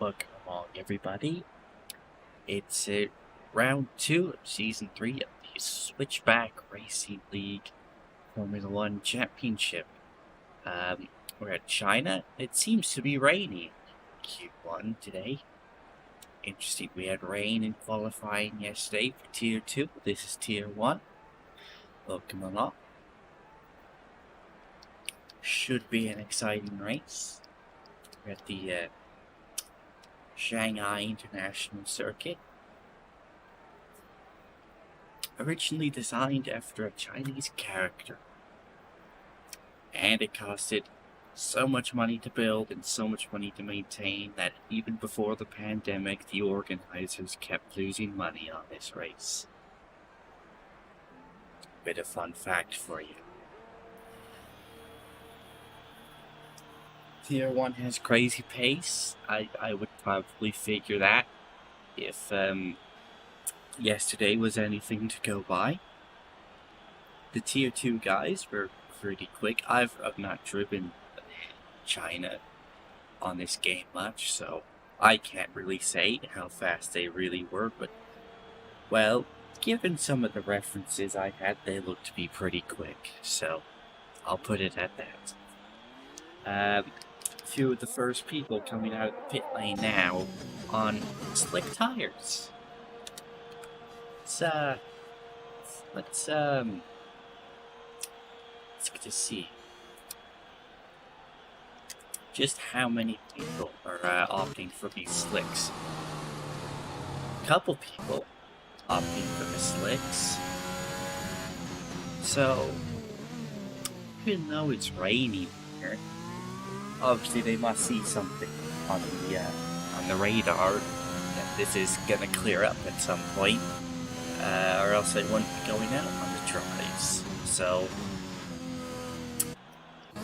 Welcome along, everybody. It's round 2 of Season 3 of the Switchback Racing League Formula 1 Championship. We're at China. It seems to be raining Q1 today. Interesting, we had rain in qualifying yesterday for Tier 2. This is Tier 1. Welcome along. Should be an exciting race. We're at the Shanghai International Circuit. Originally designed after a Chinese character. And it costed so much money to build and so much money to maintain that even before the pandemic, the organizers kept losing money on this race. Bit of fun fact for you. Tier 1 has crazy pace. I would probably figure that if yesterday was anything to go by. The Tier 2 guys were pretty quick. I've not driven China on this game much, so I can't really say how fast they really were, but, well, given some of the references I had, they looked to be pretty quick, so I'll put it at that. Few of the first people coming out of the pit lane now on slick tires. Let's get to see just how many people are opting for these slicks. A couple people opting for the slicks. So, even though it's raining here, obviously they must see something on the radar that this is gonna clear up at some point, or else they wouldn't be going out on the drives. So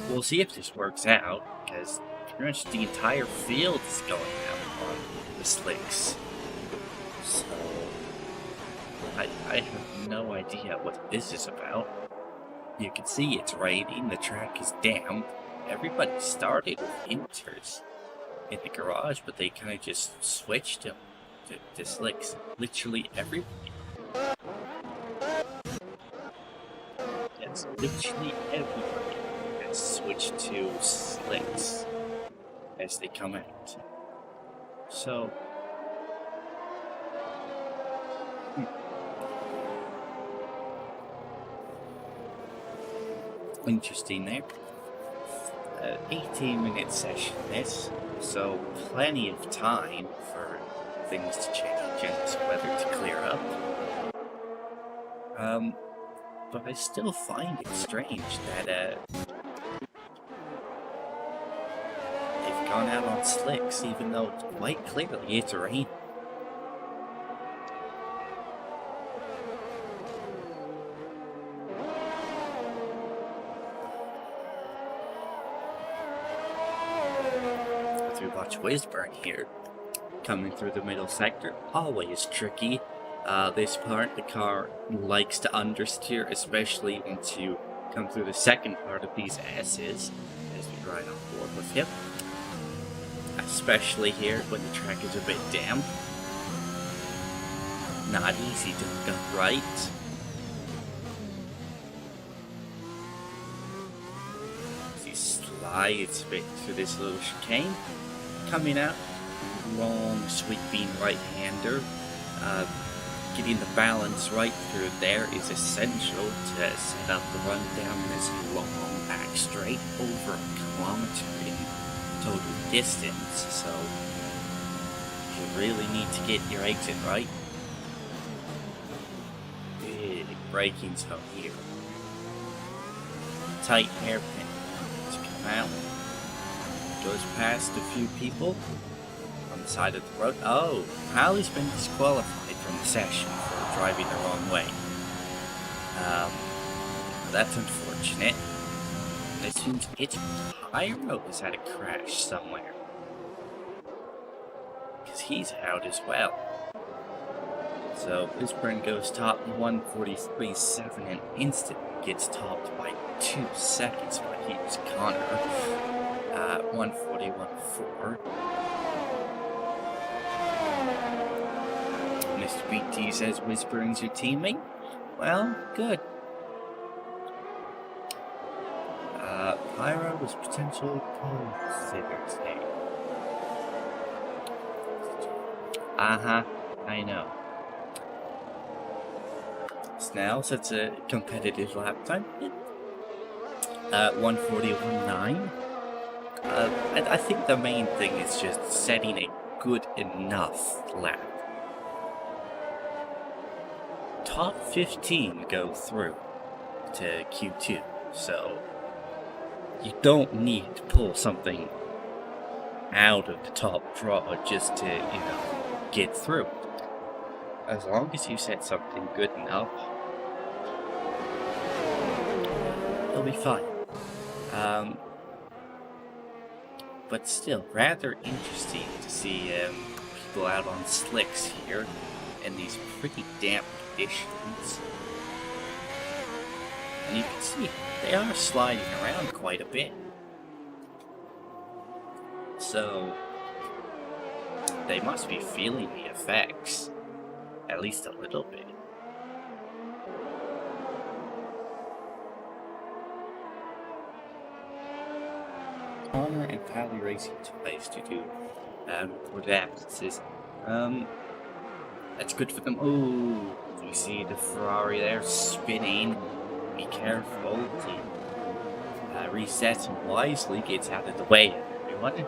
we'll see if this works out, because pretty much the entire field is going out on the slicks. So I have no idea what this is about. You can see it's raining, the track is damp. Everybody started with inters in the garage, but they kind of just switched them to slicks. Literally everybody. Yes, literally everybody has switched to slicks as they come out. So, interesting there. 18-minute session this, so plenty of time for things to change and this weather to clear up. But I still find it strange that they've gone out on slicks, even though quite clearly it's raining. Watch Whizburn here, coming through the middle sector. Always tricky. This part, the car likes to understeer, especially once you come through the second part of these S's, as we ride on board with him. Especially here when the track is a bit damp. Not easy to hook up right. As he slides a bit through this little chicane. Coming out, long sweeping right-hander. Getting the balance right through there is essential to set up the run down this long back straight, over a kilometer in total distance. So you really need to get your exit right. Big braking zone here. Tight hairpin to come out. Goes past a few people on the side of the road. Oh, Hallie's been disqualified from the session for driving the wrong way. That's unfortunate. And it seems its Pyro has had a crash somewhere, because he's out as well. So Whizburn goes top 143.7 and instantly gets topped by 2 seconds by Hughes Connor. 141.4. speak to you, says Whispering's your teammate. Well, good. Pyro was potential pole sitters name. I know. Snell sets a competitive lap time. 1:41.9. I think the main thing is just setting a good enough lap. Top 15 go through to Q2, so you don't need to pull something out of the top draw just to, get through. As long as you set something good enough, you'll be fine. But still, rather interesting to see people out on slicks here in these pretty damp conditions. And you can see they are sliding around quite a bit. So they must be feeling the effects, at least a little bit. Connor and Pally Racing twice to do for the absences. That's good for them. Oh, we see the Ferrari there spinning. Be careful. He resets wisely, gets out of the way. Everyone,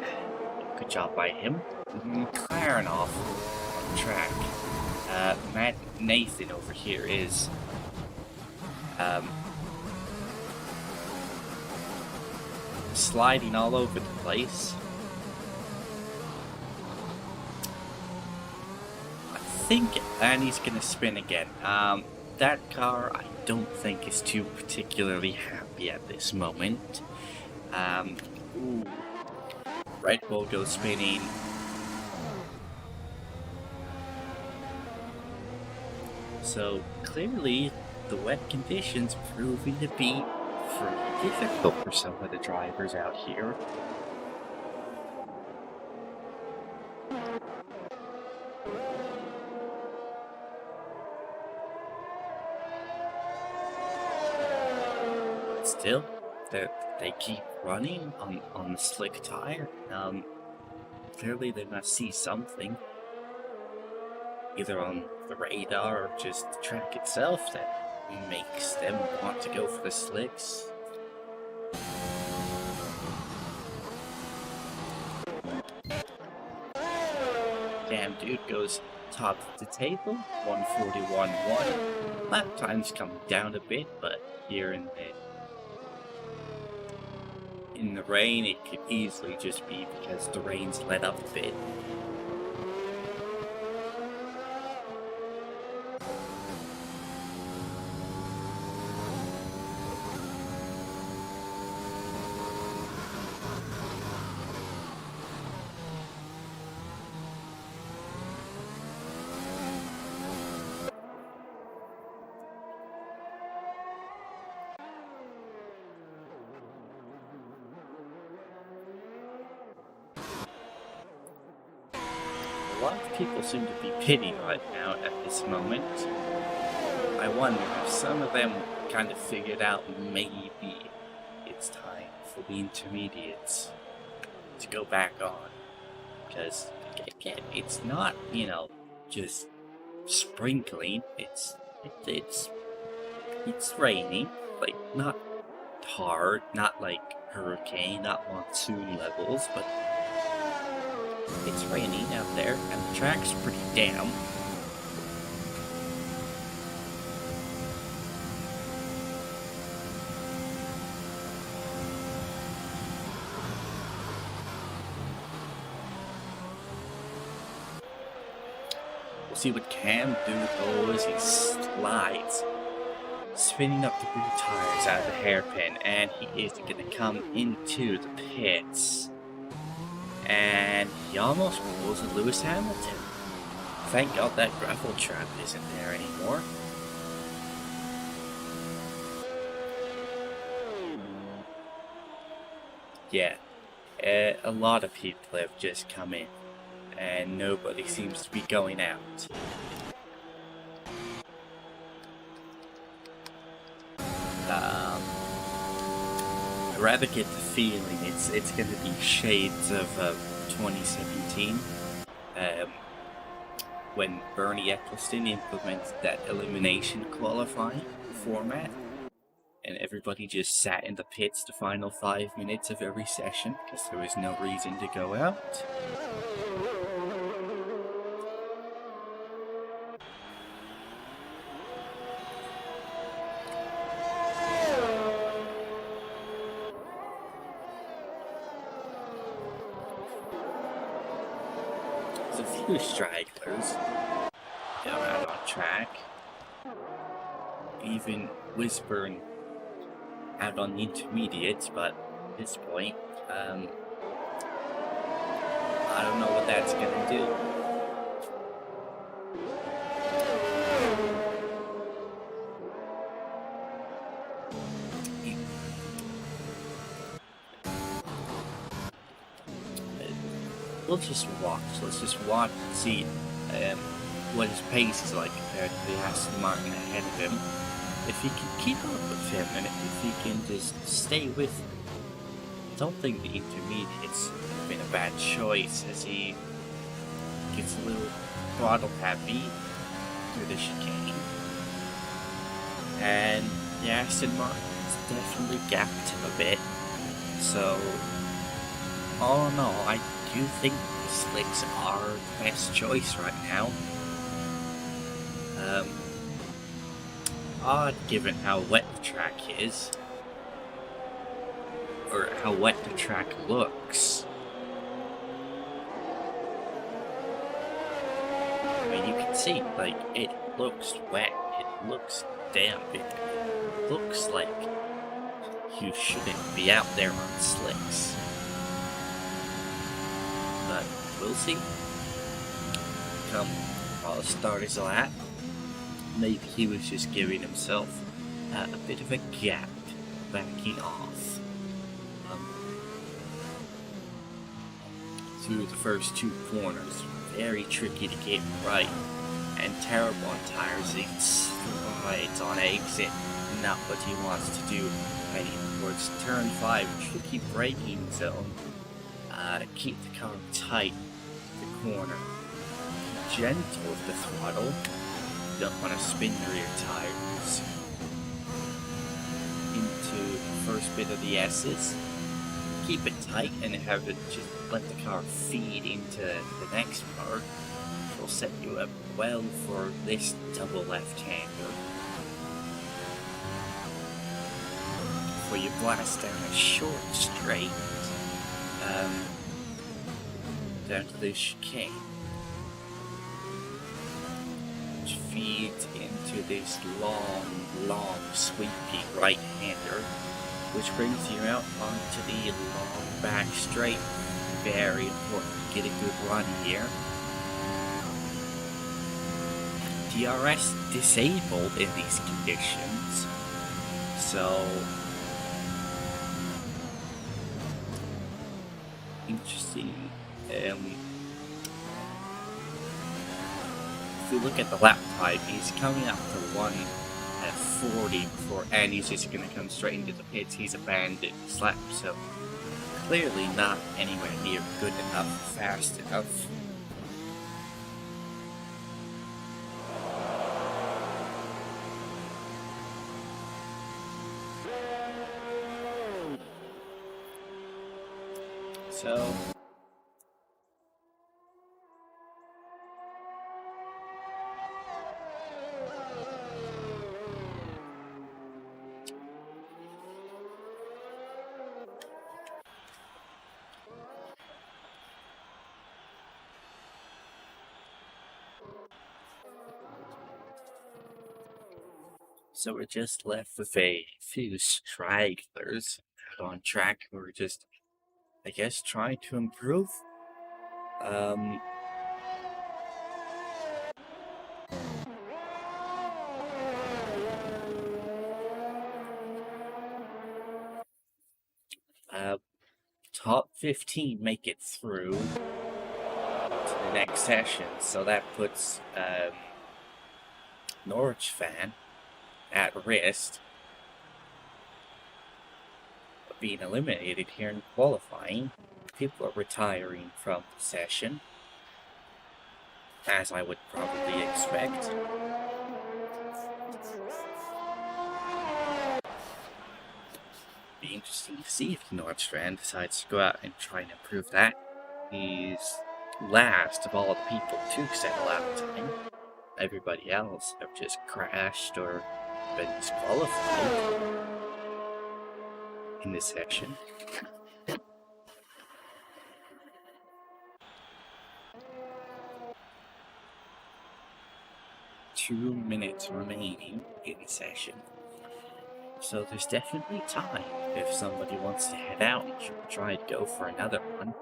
good job by him. McLaren off on track. Matt Nathan over here is sliding all over the place. I think Annie's gonna spin again. That car I don't think is too particularly happy at this moment. Ooh. Red Bull goes spinning. So clearly the wet conditions proving to be pretty difficult for some of the drivers out here. But still, they keep running on the slick tire. Clearly they must see something, either on the radar or just the track itself, that makes them want to go for the slicks. Damn dude goes top of the table, 1:41.1. Lap time's coming down a bit, but here in the rain, it could easily just be because the rain's let up a bit. A lot of people seem to be pitting right now at this moment. I wonder if some of them kind of figured out maybe it's time for the intermediates to go back on. Because, again, it's not, just sprinkling. It's raining, like, not hard, not like hurricane, not monsoon levels, but it's raining out there, and the track's pretty damp. We'll see what Cam do as he slides, spinning up the rear tires out of the hairpin, and he is going to come into the pits. And he almost pulls a Lewis Hamilton. Thank God that gravel trap isn't there anymore. Yeah, a lot of people have just come in, and nobody seems to be going out. I rather get the feeling it's going to be shades of 2017, when Bernie Eccleston implemented that elimination qualifying format, and everybody just sat in the pits the final 5 minutes of every session because there was no reason to go out. There's a few stragglers going out on track. Even Whispering out on the intermediates, but at this point, I don't know what that's gonna do. Let's just watch. Let's just watch and see what his pace is like compared to the Aston Martin ahead of him. If he can keep up with him, and if he can just stay with him. I don't think the intermediates have been a bad choice as he gets a little throttle happy through the chicane. And the Aston Martin's definitely gapped him a bit. So, all in all, I do think the slicks are the best choice right now. Odd given how wet the track is, or how wet the track looks. I mean, you can see, like, it looks wet, it looks damp, it looks like you shouldn't be out there on slicks. But we'll see. Come, I'll start his lap. Maybe he was just giving himself a bit of a gap, backing off. Through the first two corners, very tricky to get right, and terrible on tires. He slides on exit, not what he wants to do. Heading towards turn 5, tricky braking zone. Keep the car tight, the corner. Gentle with the throttle. Don't want to spin the rear tires. Into the first bit of the S's. Keep it tight and have it just let the car feed into the next part. It'll set you up well for this double left-hander. Before you blast down a short straight down to the chicane, which feeds into this long sweeping right-hander, which brings you out onto the long back straight. Very important to get a good run here. DRS disabled in these conditions, so interesting. If we look at the lap time, he's coming up to 1:40 before, and he's just going to come straight into the pits. He's abandoned his lap, so clearly not anywhere near good enough, fast enough. So we're just left with a few stragglers out on track who are just, I guess, trying to improve. Top 15 make it through to the next session, so that puts Norwich fan at risk. being eliminated here in qualifying. People are retiring from the session, as I would probably expect. Be interesting to see if Nordstrand decides to go out and try and improve that. He's last of all the people to set a lap time. Everybody else have just crashed or been disqualified in this section. Two minutes remaining in the session. So there's definitely time if somebody wants to head out and try to go for another one.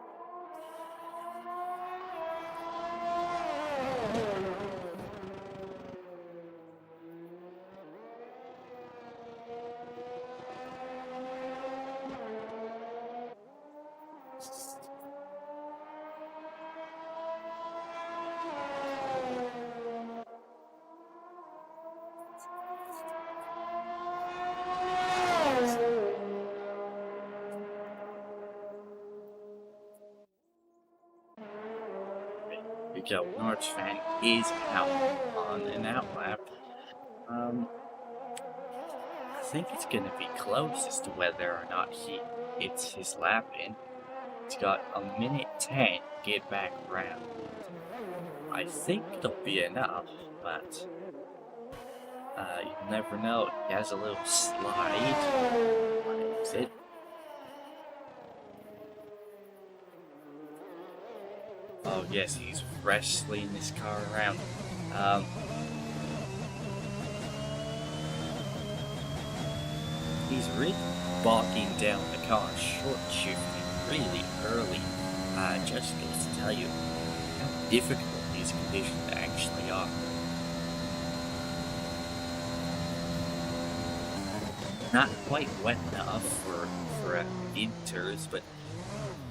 We go. Nordstrand is out on an outlap. I think it's going to be close as to whether or not he hits his lap in. He's got a minute 10 to get back around. I think it'll be enough, but you never know. He has a little slide on exit. Oh yes, he's wrestling this car around. He's really bogging down the car, short shifting really early. Just goes to tell you how difficult these conditions actually are. Not quite wet enough for winters, but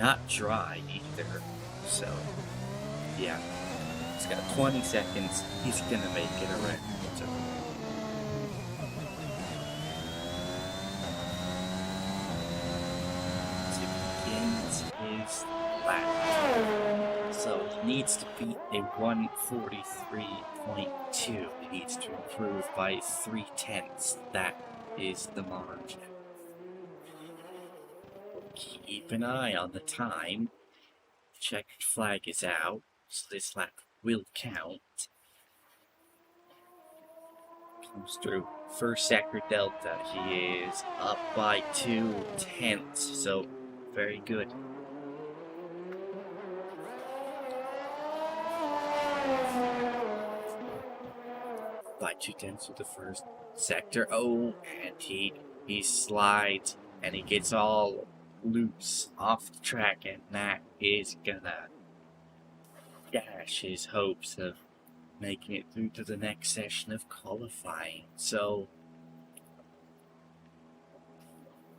not dry either. So, yeah, he's got 20 seconds. He's gonna make it around. So. Begins his lap. So he needs to beat a 1:43.2. He needs to improve by 3/10. That is the margin. Keep an eye on the time. Checkered flag is out, so this lap will count. Comes through first sector delta. He is up by 2/10, so very good. By 2/10 with the first sector. Oh, and he slides and he gets all loose off the track, and that is gonna dash his hopes of making it through to the next session of qualifying. So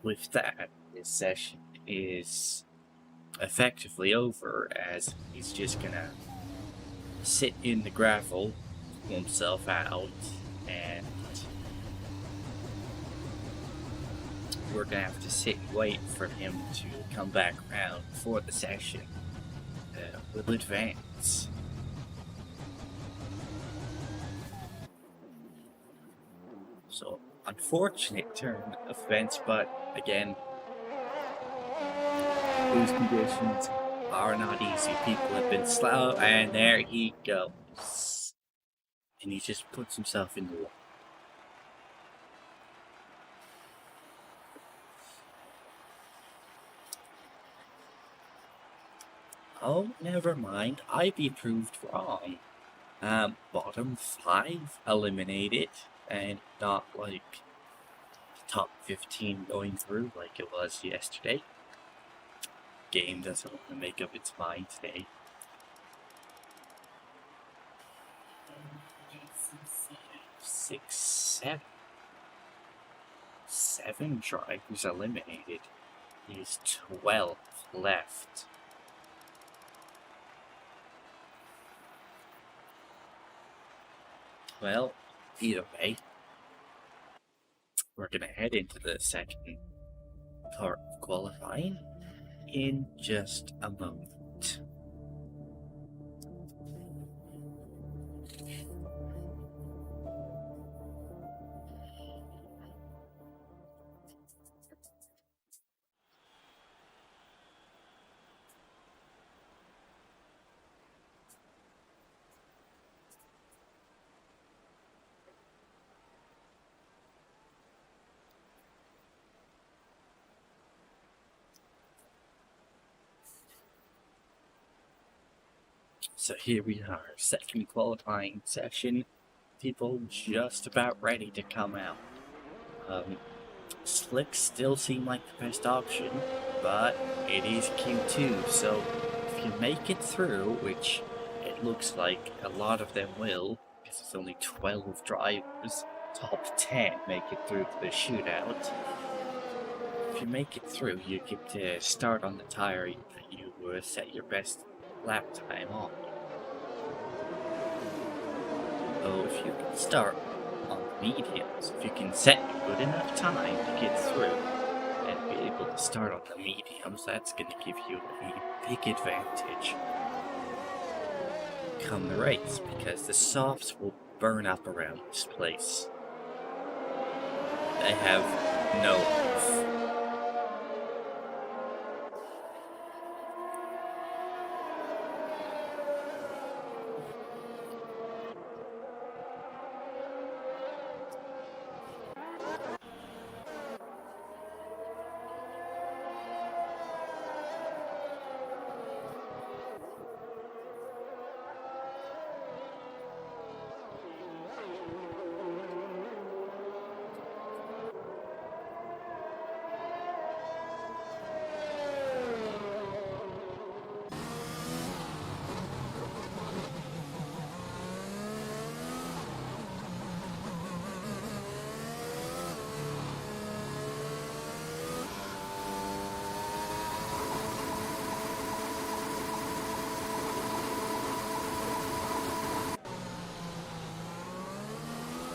with that, this session is effectively over, as he's just gonna sit in the gravel, pull himself out, and we're gonna have to sit and wait for him to come back around for the session. Will advance. So, unfortunate turn of events, but again, these conditions are not easy. People have been slow, and there he goes. And he just puts himself in the wall. Oh, never mind. I be proved wrong. Bottom 5 eliminated, and not like top 15 going through like it was yesterday. Game doesn't want to make up its mind today. Six, seven drivers eliminated. There's 12 left. Well, either way, we're gonna head into the second part of qualifying in just a moment. So here we are, second qualifying session. People just about ready to come out. Slicks still seem like the best option, but it is Q2, so if you make it through, which it looks like a lot of them will, because it's only 12 drivers, top 10 make it through to the shootout. If you make it through, you get to start on the tire that you set your best lap time on. So if you can start on the mediums, if you can set a good enough time to get through and be able to start on the mediums, that's going to give you a big advantage come the race, because the softs will burn up around this place. They have no life.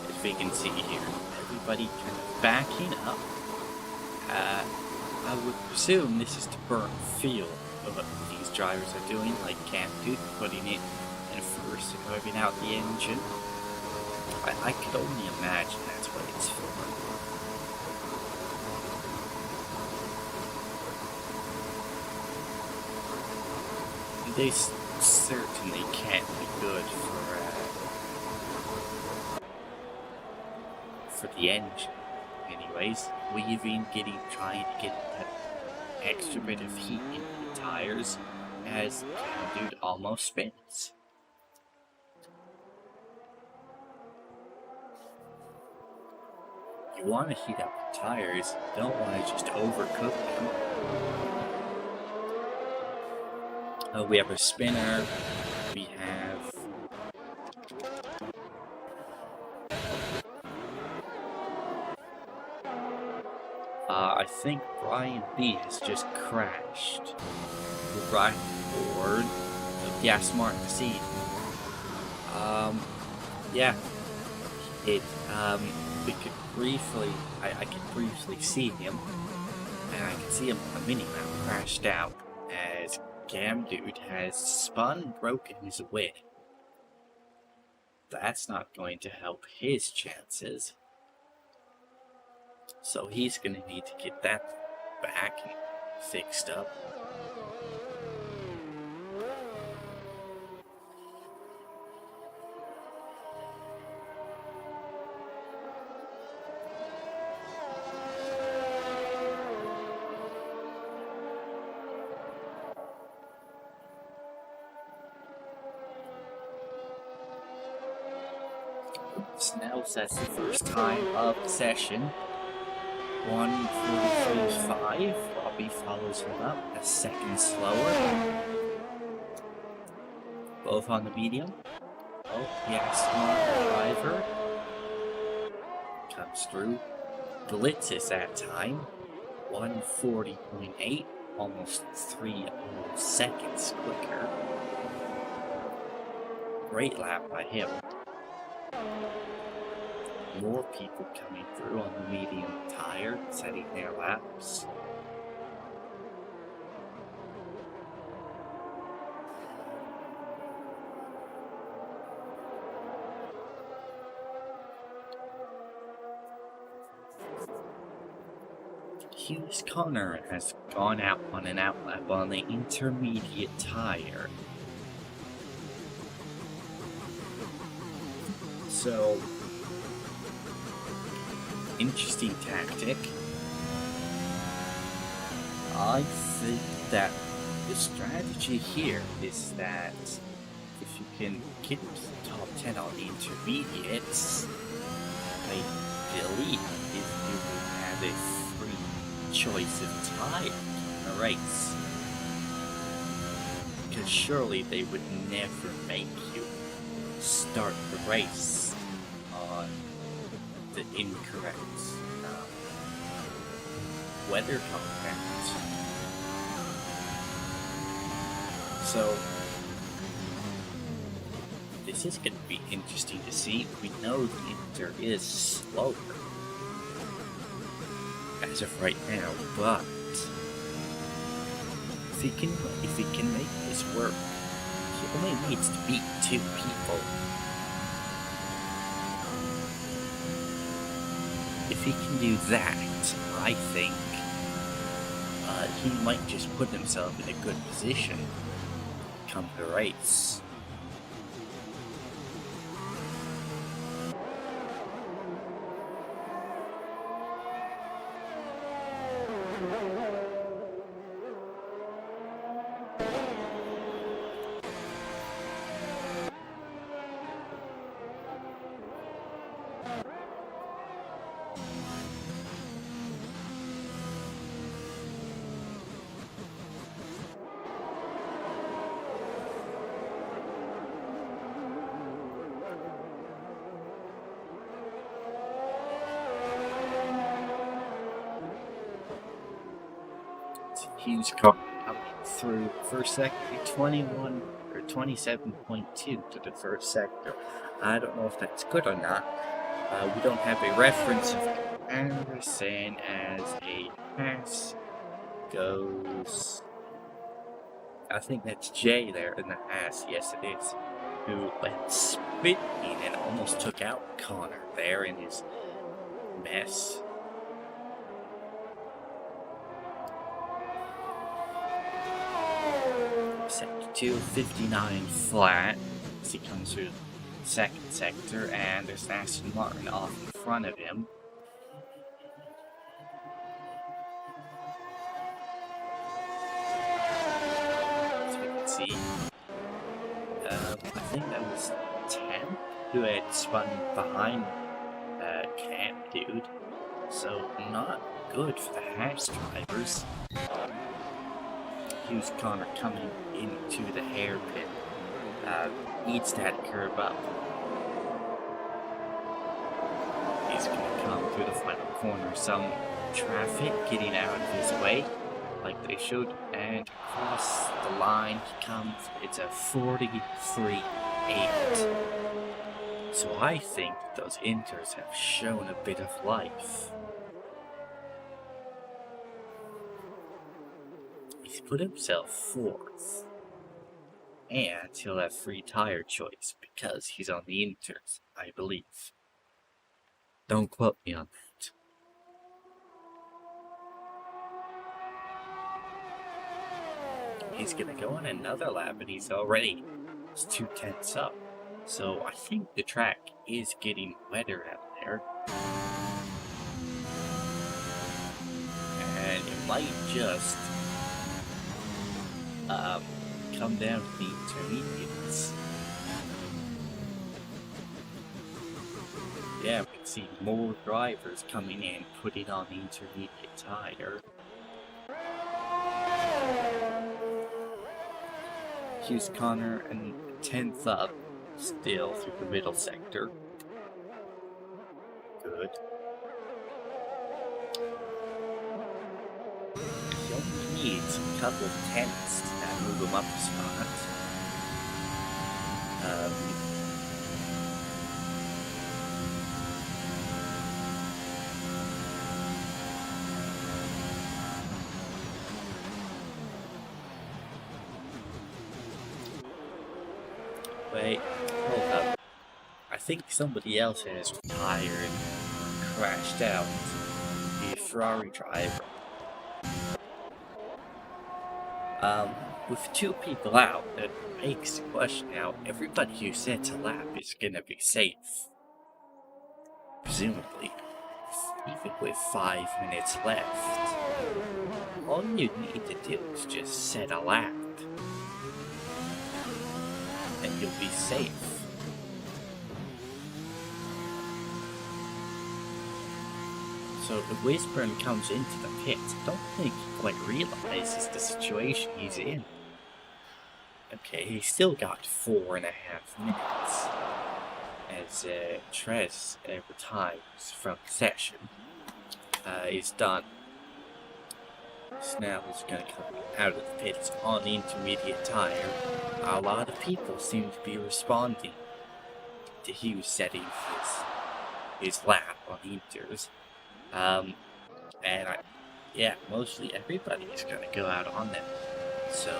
As we can see here, everybody kind of backing up. I would presume this is to burn fuel of what these drivers are doing, like Camp Dude putting it in first and revving out the engine. I could only imagine that's what it's for. This certainly can't be good for the engine. Anyways, trying to get that extra bit of heat in the tires as Dude almost spins. You want to heat up the tires, you don't want to just overcook them. We have a spinner, we have I think Brian B has just crashed the right board of the Smart Seed. Yeah, it, we could briefly, I could briefly see him, and I could see him on the minimap crashed out as Cam Dude has spun, broken his wing. That's not going to help his chances. So he's going to need to get that back and fixed up. Snell sets the first time of the session. 1:43.5. Robbie follows him up a second slower. Both on the medium. Oh, yeah, smart driver comes through. Blitzes that time. 1:40.8, almost 3 seconds quicker. Great lap by him. More people coming through on the medium tire, setting their laps. Hughes Connor has gone out on an outlap on the intermediate tire. So, interesting tactic. I think that the strategy here is that if you can get to top 10 on the intermediates, I believe if you will have a free choice of tire in a race. Because surely they would never make you start the race on the incorrect weather content. So this is going to be interesting to see. We know the Inter is slower as of right now, but if he can make this work, he only needs to beat 2 people. If he can do that, I think he might just put himself in a good position come the race. Hughes coming through first sector, 21 or 27.2 to the first sector. I don't know if that's good or not. We don't have a reference of Anderson as a pass goes. I think that's Jay there in the pass. Yes, it is. Who went spinning and almost took out Connor there in his mess. Sector 2, 59 flat as he comes through the second sector, and there's Aston Martin off in front of him. As we can see, I think that was 10 who had spun behind Camp Dude, so not good for the Haas drivers. Hughes Connor coming into the hairpin. Needs that curve up. He's going to come through the final corner. Some traffic getting out of his way, like they should, and across the line he comes. It's a 43.8. So I think those Inters have shown a bit of life. He's put himself 4th, and he'll have free tire choice because he's on the Inters, I believe. Don't quote me on that. He's gonna go on another lap, and he's 2/10 up. So I think the track is getting wetter out there, and it might just come down to the intermediates. Yeah, we can see more drivers coming in, putting on the intermediate tire. Hughes Connor and 10th up, still through the middle sector. Good. He only needs a couple of tenths to move him up a spot. Wait, hold up. I think somebody else has retired and crashed out. The Ferrari driver. With two people out, that makes the question now, everybody who sets a lap is gonna be safe. Presumably. Even with 5 minutes left. All you need to do is just set a lap. And you'll be safe. So if Whisburn comes into the pits, I don't think he quite realizes the situation he's in. Okay, he's still got 4.5 minutes as Trez retires from the session. He's done. Snell is going to come out of the pits on the intermediate tire. A lot of people seem to be responding to Hughes setting his lap on the inters. Yeah, mostly everybody is going to go out on them. So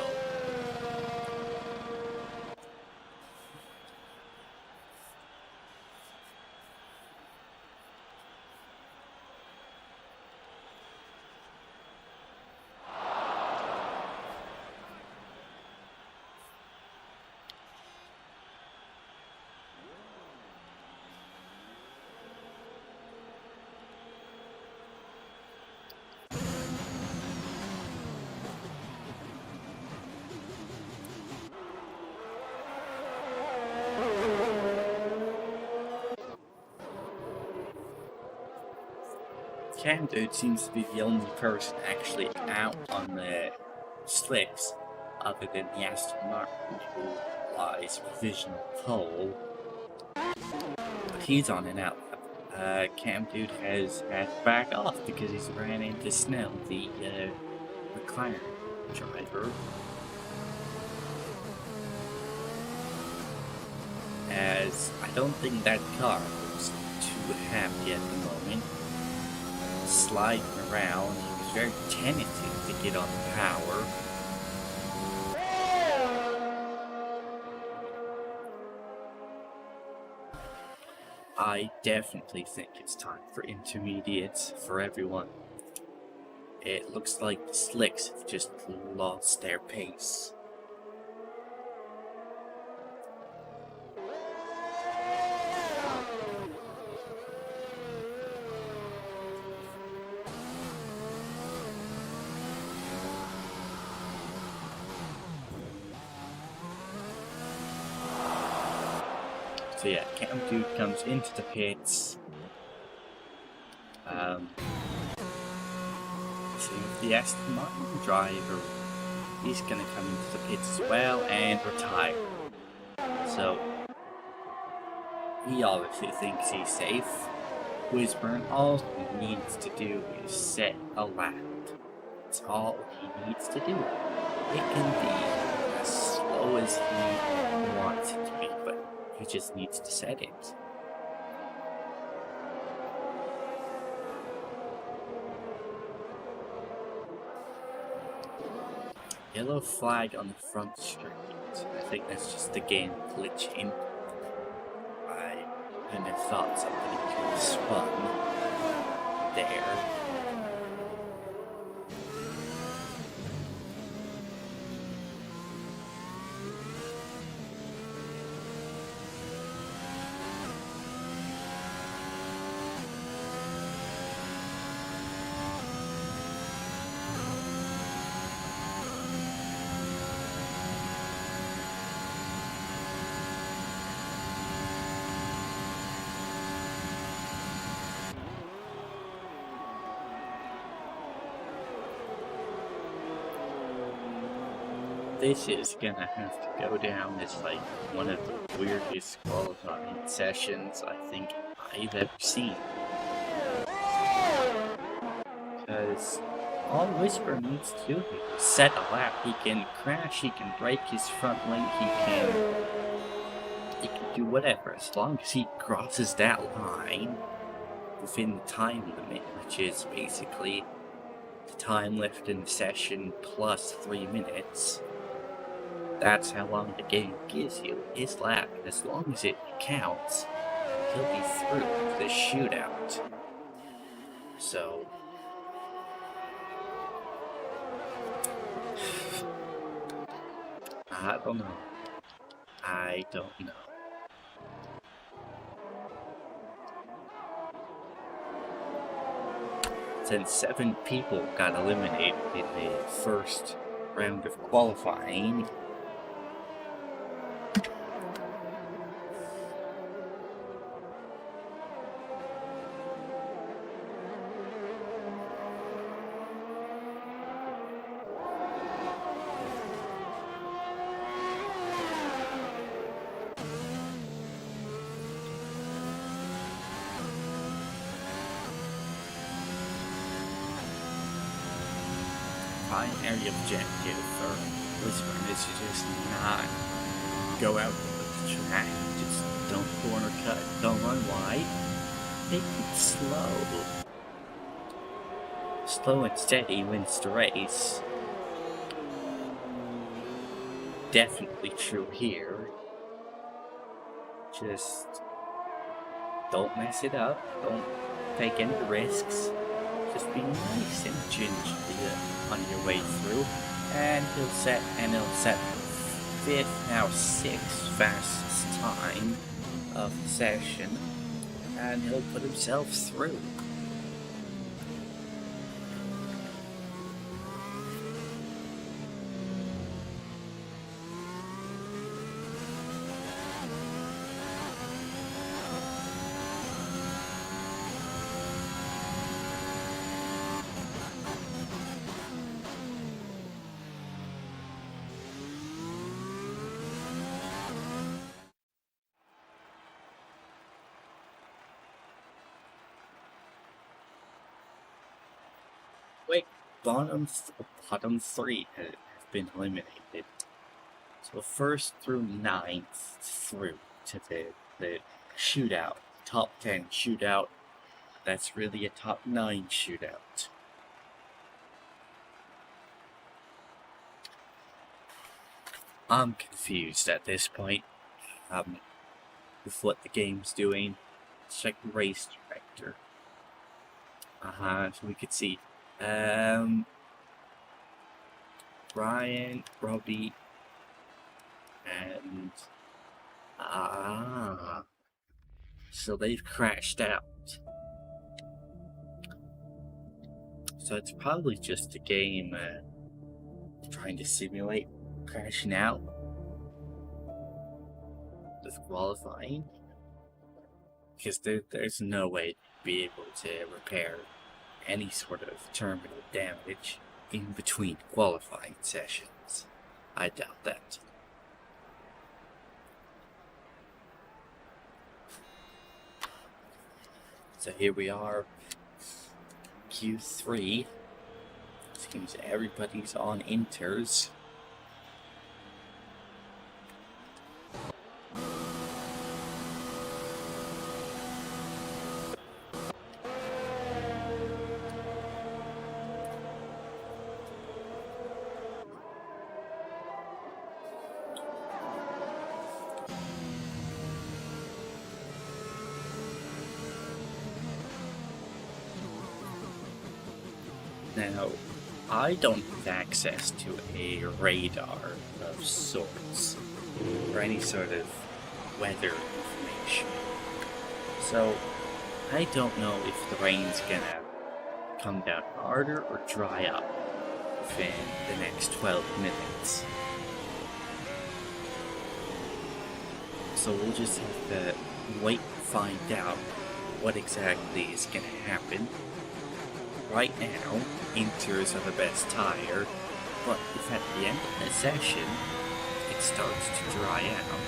Cam Dude seems to be the only person actually out on the slicks other than the Aston Martin, who lies provisional pole. But he's on and out. Cam Dude has had to back off because he's ran into Snell, the McLaren driver. As I don't think that car was too happy at the moment. Sliding around, he was very tentative to get on the power. I definitely think it's time for intermediates for everyone. It looks like the slicks have just lost their pace. So yeah, Cam Dude comes into the pits. So the Aston Martin driver, he's gonna come into the pits as well and retire. So he obviously thinks he's safe. Whisburn, all he needs to do is set a lap. That's all he needs to do. It can be as slow as he wants it to be, but he just needs to set it. Yellow flag on the front straight. I think that's just the game glitching. I kind of thought somebody could have spun there. This is gonna have to go down as like one of the weirdest qualifying sessions I think I've ever seen. Because all Whisper needs to do is set a lap. He can crash, he can break his front wing, he can do whatever as long as he crosses that line within the time limit, which is basically the time left in the session plus 3 minutes. That's how long the game gives you, his lap, and as long as it counts, he'll be through the shootout. So I don't know. I don't know. Since 7 people got eliminated in the first round of qualifying, primary objective for this one is to just not go out the track, just don't corner cut, don't run wide, take it slow. Slow and steady wins the race. Definitely true here. Just don't mess it up, don't take any risks. Just be nice and gingerly on your way through, and he'll set 5th, now 6th fastest time of the session, and he'll put himself through. Wait, bottom 3 have been eliminated. So 1st through 9th through to the shootout, top 10 shootout. That's really a top 9 shootout. I'm confused at this point with what the game's doing. Let's check race director. So we could see Brian, Robbie, and so they've crashed out. So it's probably just a game trying to simulate crashing out with qualifying, because there's no way to be able to repair any sort of terminal damage in between qualifying sessions. I doubt that. So here we are, Q3. Seems everybody's on inters. Now, I don't have access to a radar of sorts, or any sort of weather information. So, I don't know if the rain's gonna come down harder or dry up within the next 12 minutes. So we'll just have to wait and find out what exactly is gonna happen. Right now, inters are the best tire, but if at the end of the session it starts to dry out,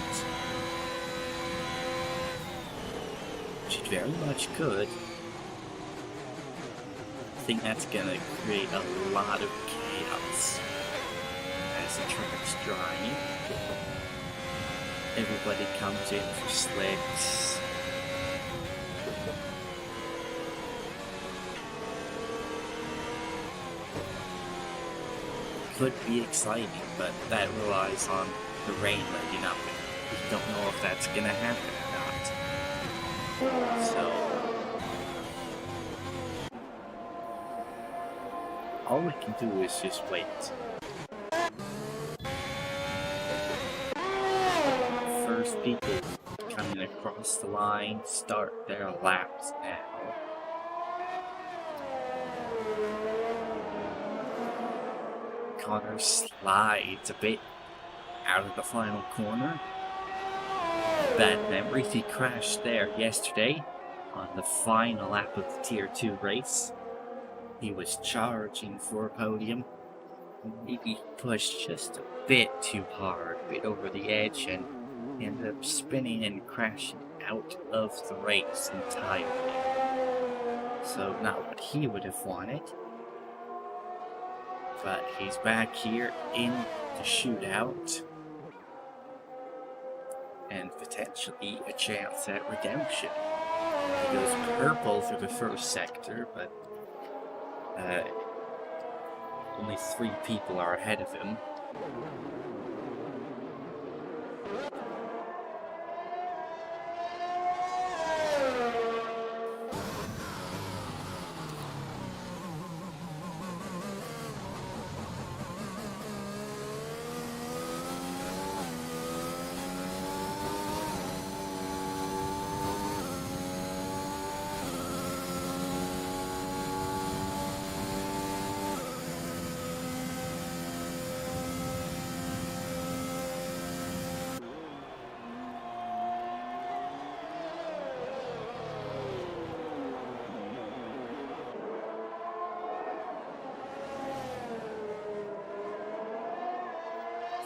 which it very much could, I think that's gonna create a lot of chaos as the track's drying. Everybody comes in for slicks. Could be exciting, but that relies on the rain letting up. We don't know if that's gonna happen or not. So all we can do is just wait. people coming across the line start their laps now. Connor slides a bit out of the final corner. Bad memories, he crashed there yesterday on the final lap of the Tier 2 race. He was charging for a podium. Maybe pushed just a bit too hard, a bit over the edge, and ended up spinning and crashing out of the race entirely. So not what he would have wanted. But he's back here in the shootout. And potentially a chance at redemption. He goes purple for the first sector, but only 3 people are ahead of him.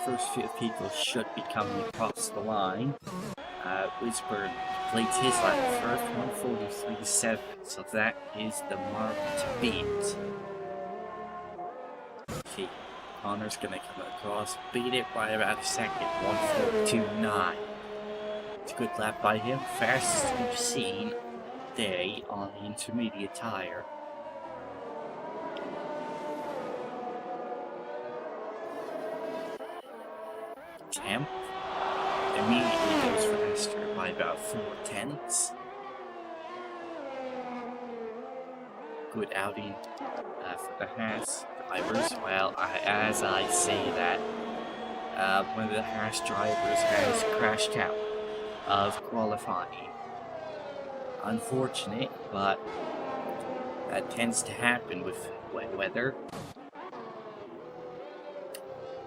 First few people should be coming across the line. Whisper completes his lap first, 1:43.7, so that is the mark to beat. Okay, Connor's gonna come across, beat it by about a second, 1:42.9. It's a good lap by him, fastest we've seen today on the intermediate tire. Temp immediately goes faster by about 4/10. Good outing for the Haas drivers. Well, as I say that, one of the Haas drivers has crashed out of qualifying. Unfortunate, but that tends to happen with wet weather.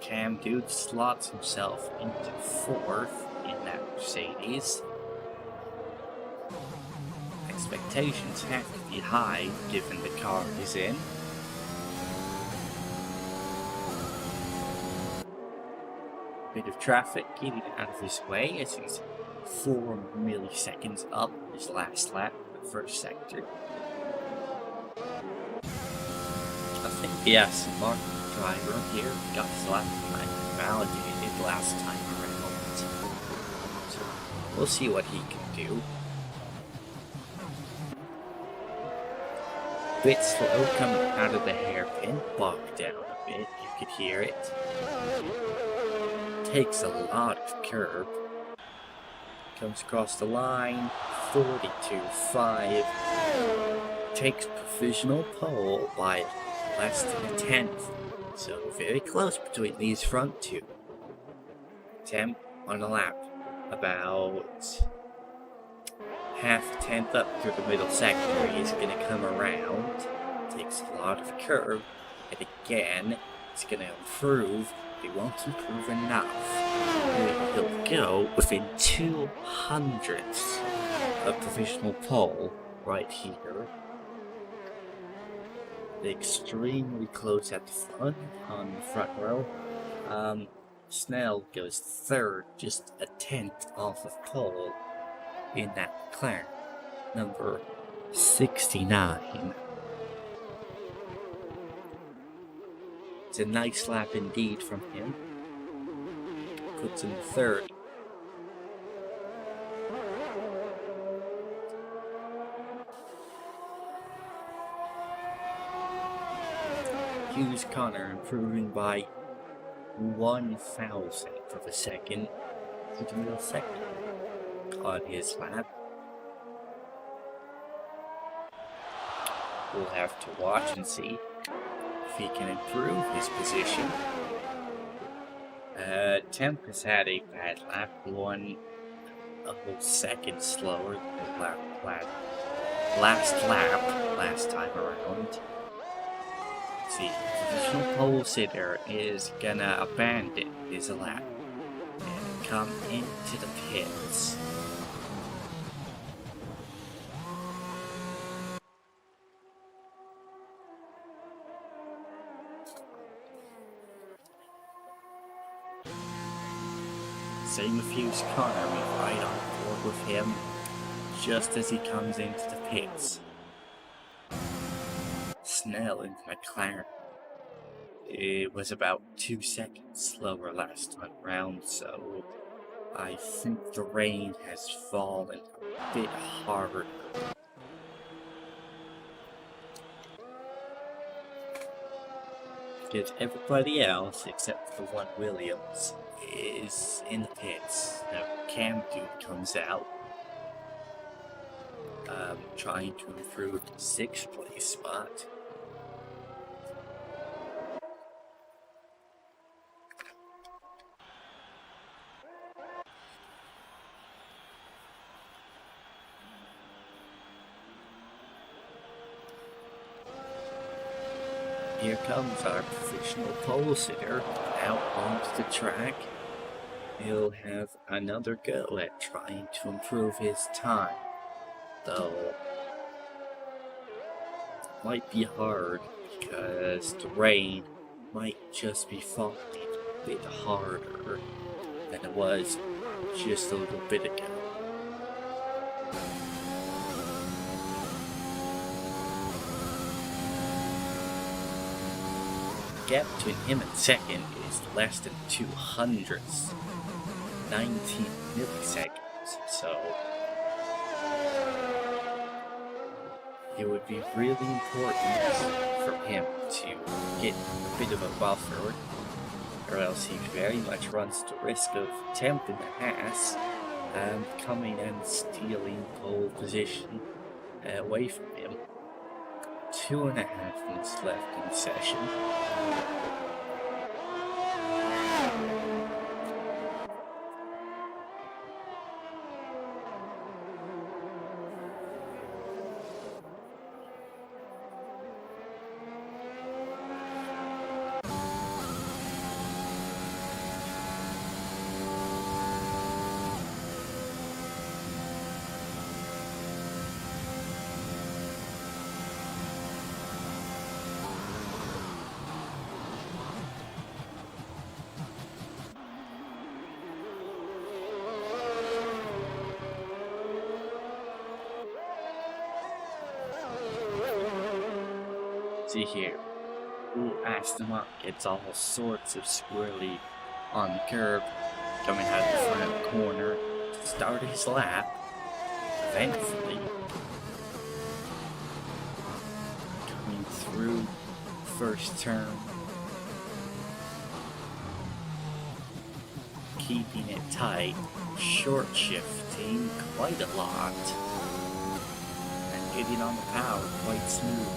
Cam Dude slots himself into 4th in that Mercedes. Expectations have to be high given the car he's in. Bit of traffic getting out of his way as he's 4 milliseconds up his last lap in the first sector. I think the Aston Martin driver here got his lap time validated last time around. So we'll see what he can do. Bit slow coming out of the hairpin, bogged down a bit, you could hear it. Takes a lot of curb. Comes across the line, 42.5. Takes provisional pole by less than a 10th. So very close between these front two. Temp on a lap. About half a 10th up through the middle sector. He's going to come around. Takes a lot of curve. And again, it's going to improve. He won't improve enough. He'll go within 200ths of provisional pole right here. Extremely close at the front, on the front row. Snell goes 3rd, just a 10th off of pole in that McLaren, number 69. It's a nice lap indeed from him. Puts him 3rd. Hughes Connor improving by 1,000th of a second to the middle sector on his lap. We'll have to watch and see if he can improve his position. Temp has had a bad lap, 1 a whole second slower than the last lap, last time around. See, the traditional pole sitter is gonna abandon his lap and come into the pits. Same with Hughes Connor, we ride on board with him just as he comes into the pits. Snell and McLaren. It was about 2 seconds slower last time round, so I think the rain has fallen a bit harder. Because everybody else, except for one Williams, is in the pits. Now Cam Dude comes out, trying to improve the 6th place spot. Here comes our professional pole sitter out onto the track. He'll have another go at trying to improve his time, though might be hard because the rain might just be falling a bit harder than it was just a little bit ago. The gap between him and second is less than 200ths, 19 milliseconds, so it would be really important for him to get a bit of a buffer, or else he very much runs the risk of attempting the pass and coming and stealing pole position away from him. 2.5 minutes left in the session. See here, Aston Martin gets all sorts of squirrely on the curb, coming out of the front corner to start his lap. Eventually, coming through first turn, keeping it tight, short shifting quite a lot, and getting on the power quite smooth.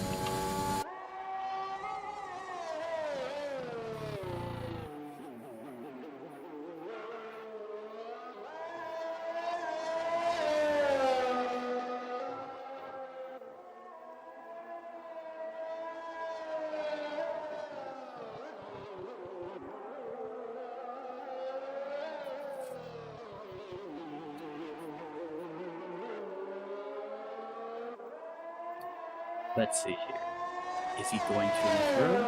Let's see here. Is he going to improve?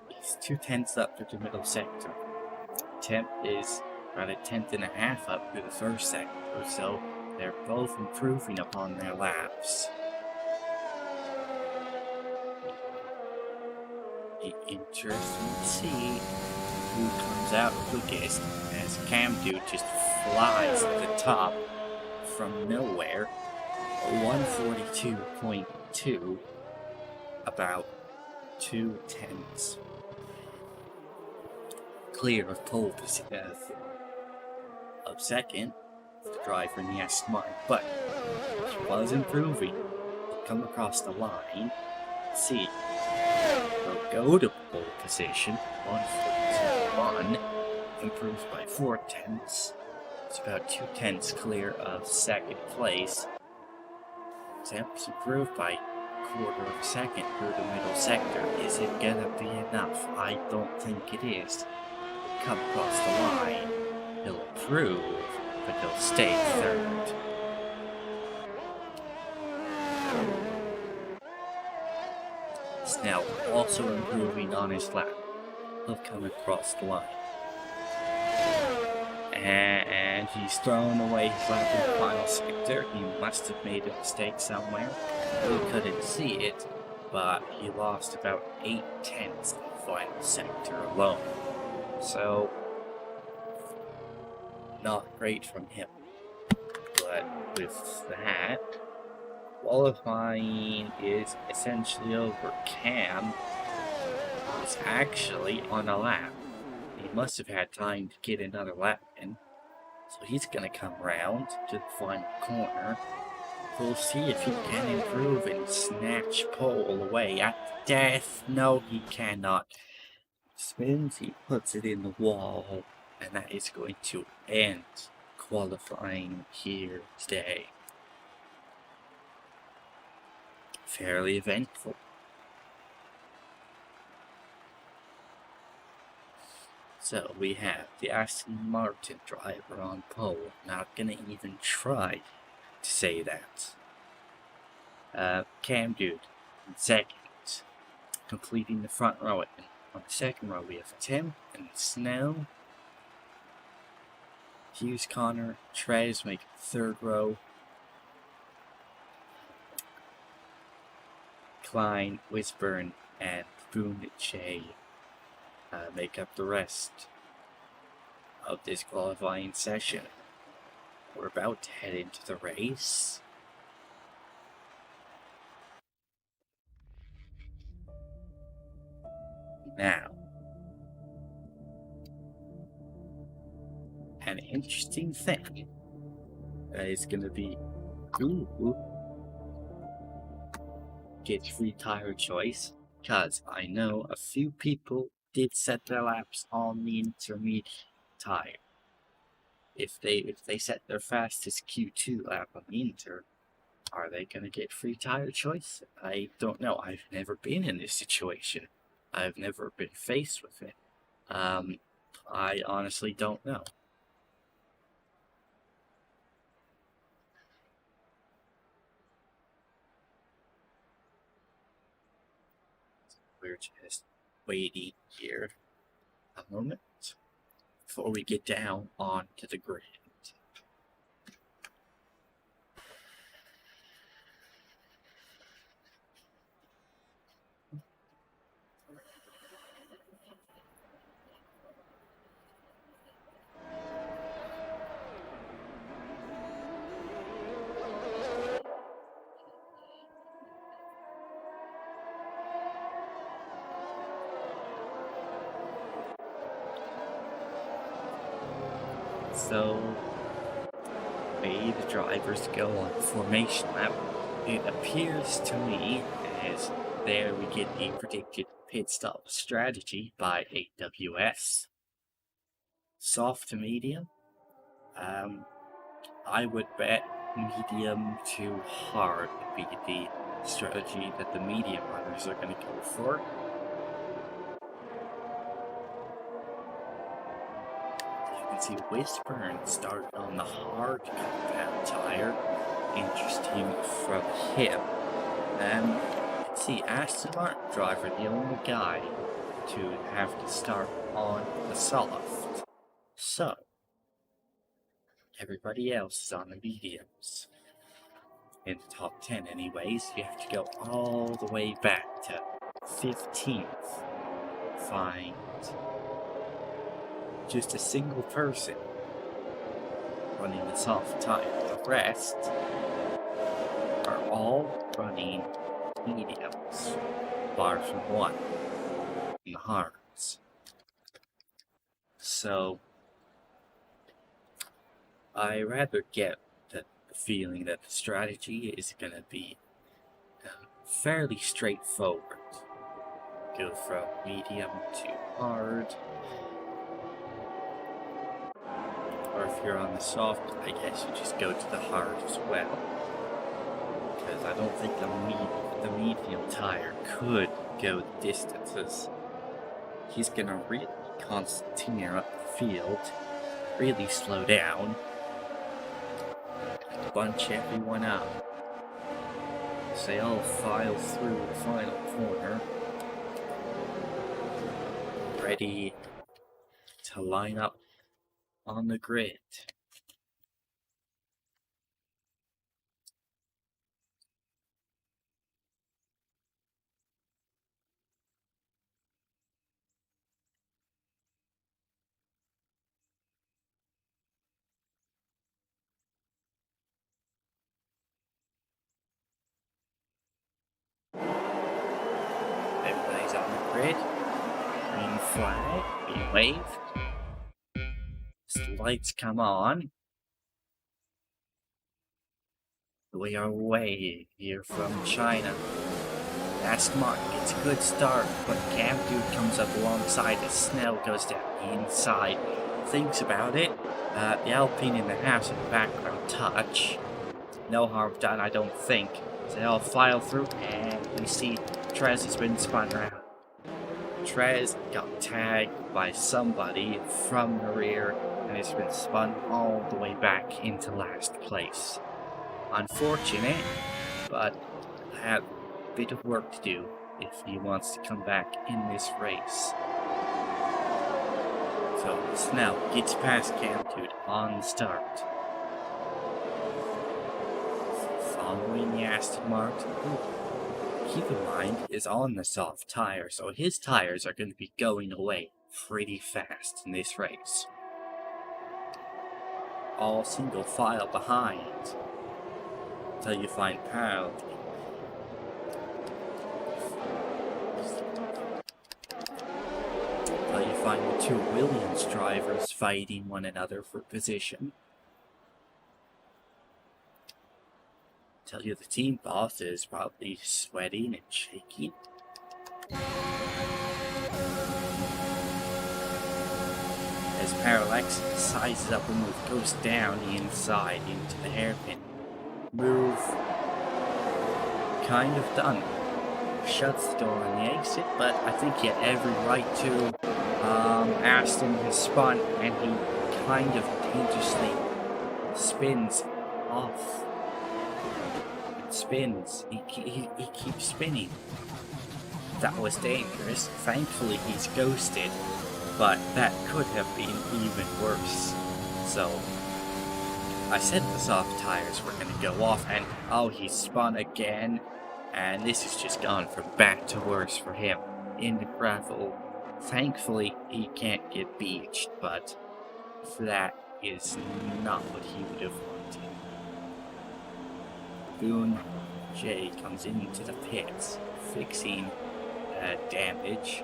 He's 2/10 up to the middle sector. Temp is about 1/10.5 up to the first sector, so they're both improving upon their laps. Be interesting to see who comes out quickest as Cam Dude just flies at the top from nowhere. 142.2, about 2/10 clear of pole of second, the driver in the Aston Martin, but he was improving. He'll come across the line. Let's see, he'll go to pole position. 142.1 improves by 4/10. It's about 2/10 clear of second place. Samples improved by a quarter of a second through the middle sector. Is it gonna be enough? I don't think it is. He'll come across the line. He'll improve, but he'll stay third. Snell also improving on his lap. He'll come across the line. And he's thrown away his lap in the final sector. He must have made a mistake somewhere. We couldn't see it, but he lost about 8/10 in the final sector alone. So, not great from him. But with that, qualifying is essentially over. Cam is actually on a lap. He must have had time to get another lap in. So he's going to come round to the final corner. We'll see if he can improve and snatch pole away at death. No, he cannot. Spins, he puts it in the wall, and that is going to end qualifying here today. Fairly eventful. So we have the Aston Martin driver on pole. Not gonna even try to say that. Cam Dude in second, completing the front row. And on the second row we have Tim and Snell. Hughes, Connor, Trez make the third row. Klein, Wisburn, and Boone-Che make up the rest of this qualifying session. We're about to head into the race. Now, an interesting thing is going to be get free tire choice, because I know a few people did set their laps on the intermediate tire. If they set their fastest Q2 lap on the inter, are they going to get free tire choice? I don't know. I've never been in this situation. I've never been faced with it. I honestly don't know. We're just waiting here a moment before we get down onto the grid. So, way the drivers go on the formation lap, it appears to me as there we get the predicted pit stop strategy by AWS. Soft to medium. I would bet medium to hard would be the strategy that the medium runners are going to go for. See, Wisburn started on the hard compound tire. Interesting from him. Let's see, Aston Martin driver, the only guy to have to start on the soft. So, everybody else is on the mediums. In the top 10 anyways, you have to go all the way back to 15th. Find just a single person running the soft tire. The rest are all running mediums, bar from one in the hards. So I rather get the feeling that the strategy is going to be fairly straightforward. Go from medium to hard. Or if you're on the soft, I guess you just go to the hard as well. Because I don't think the medium tire could go the distances. He's gonna really continue up the field, really slow down, bunch everyone up. So they all file through the final corner, ready to line up on the grid. Everybody's on the grid. Green flag, green wave. As the lights come on, we are away here from China. Last mark gets a good start, but Cam Dude comes up alongside as Snell goes down the inside. Thinks about it. The Alpine in the house in the background touch. No harm done, I don't think. So they all file through, and we see Trez has been spun around. Trez got tagged by somebody from the rear and has been spun all the way back into last place. Unfortunate, but I have a bit of work to do if he wants to come back in this race. So Snell gets past Camtude on the start. Following the Aston Martin, keep in mind, is on the soft tire, so his tires are going to be going away pretty fast in this race. All single file behind until you find parallel. Until you find the two Williams drivers fighting one another for position. Tell you the team boss is probably sweating and shaking. As Parallax sizes up a move, goes down the inside into the hairpin. Move kind of done. Shuts the door on the exit, but I think he had every right to. Aston has spun and he kind of dangerously spins off. Spins. He keeps spinning. That was dangerous. Thankfully he's ghosted, but that could have been even worse. So I said the soft tires were going to go off, and oh, he spun again, and this has just gone from bad to worse for him in the gravel. Thankfully he can't get beached, but that is not what he would have wanted. Boone J comes into the pits, fixing damage.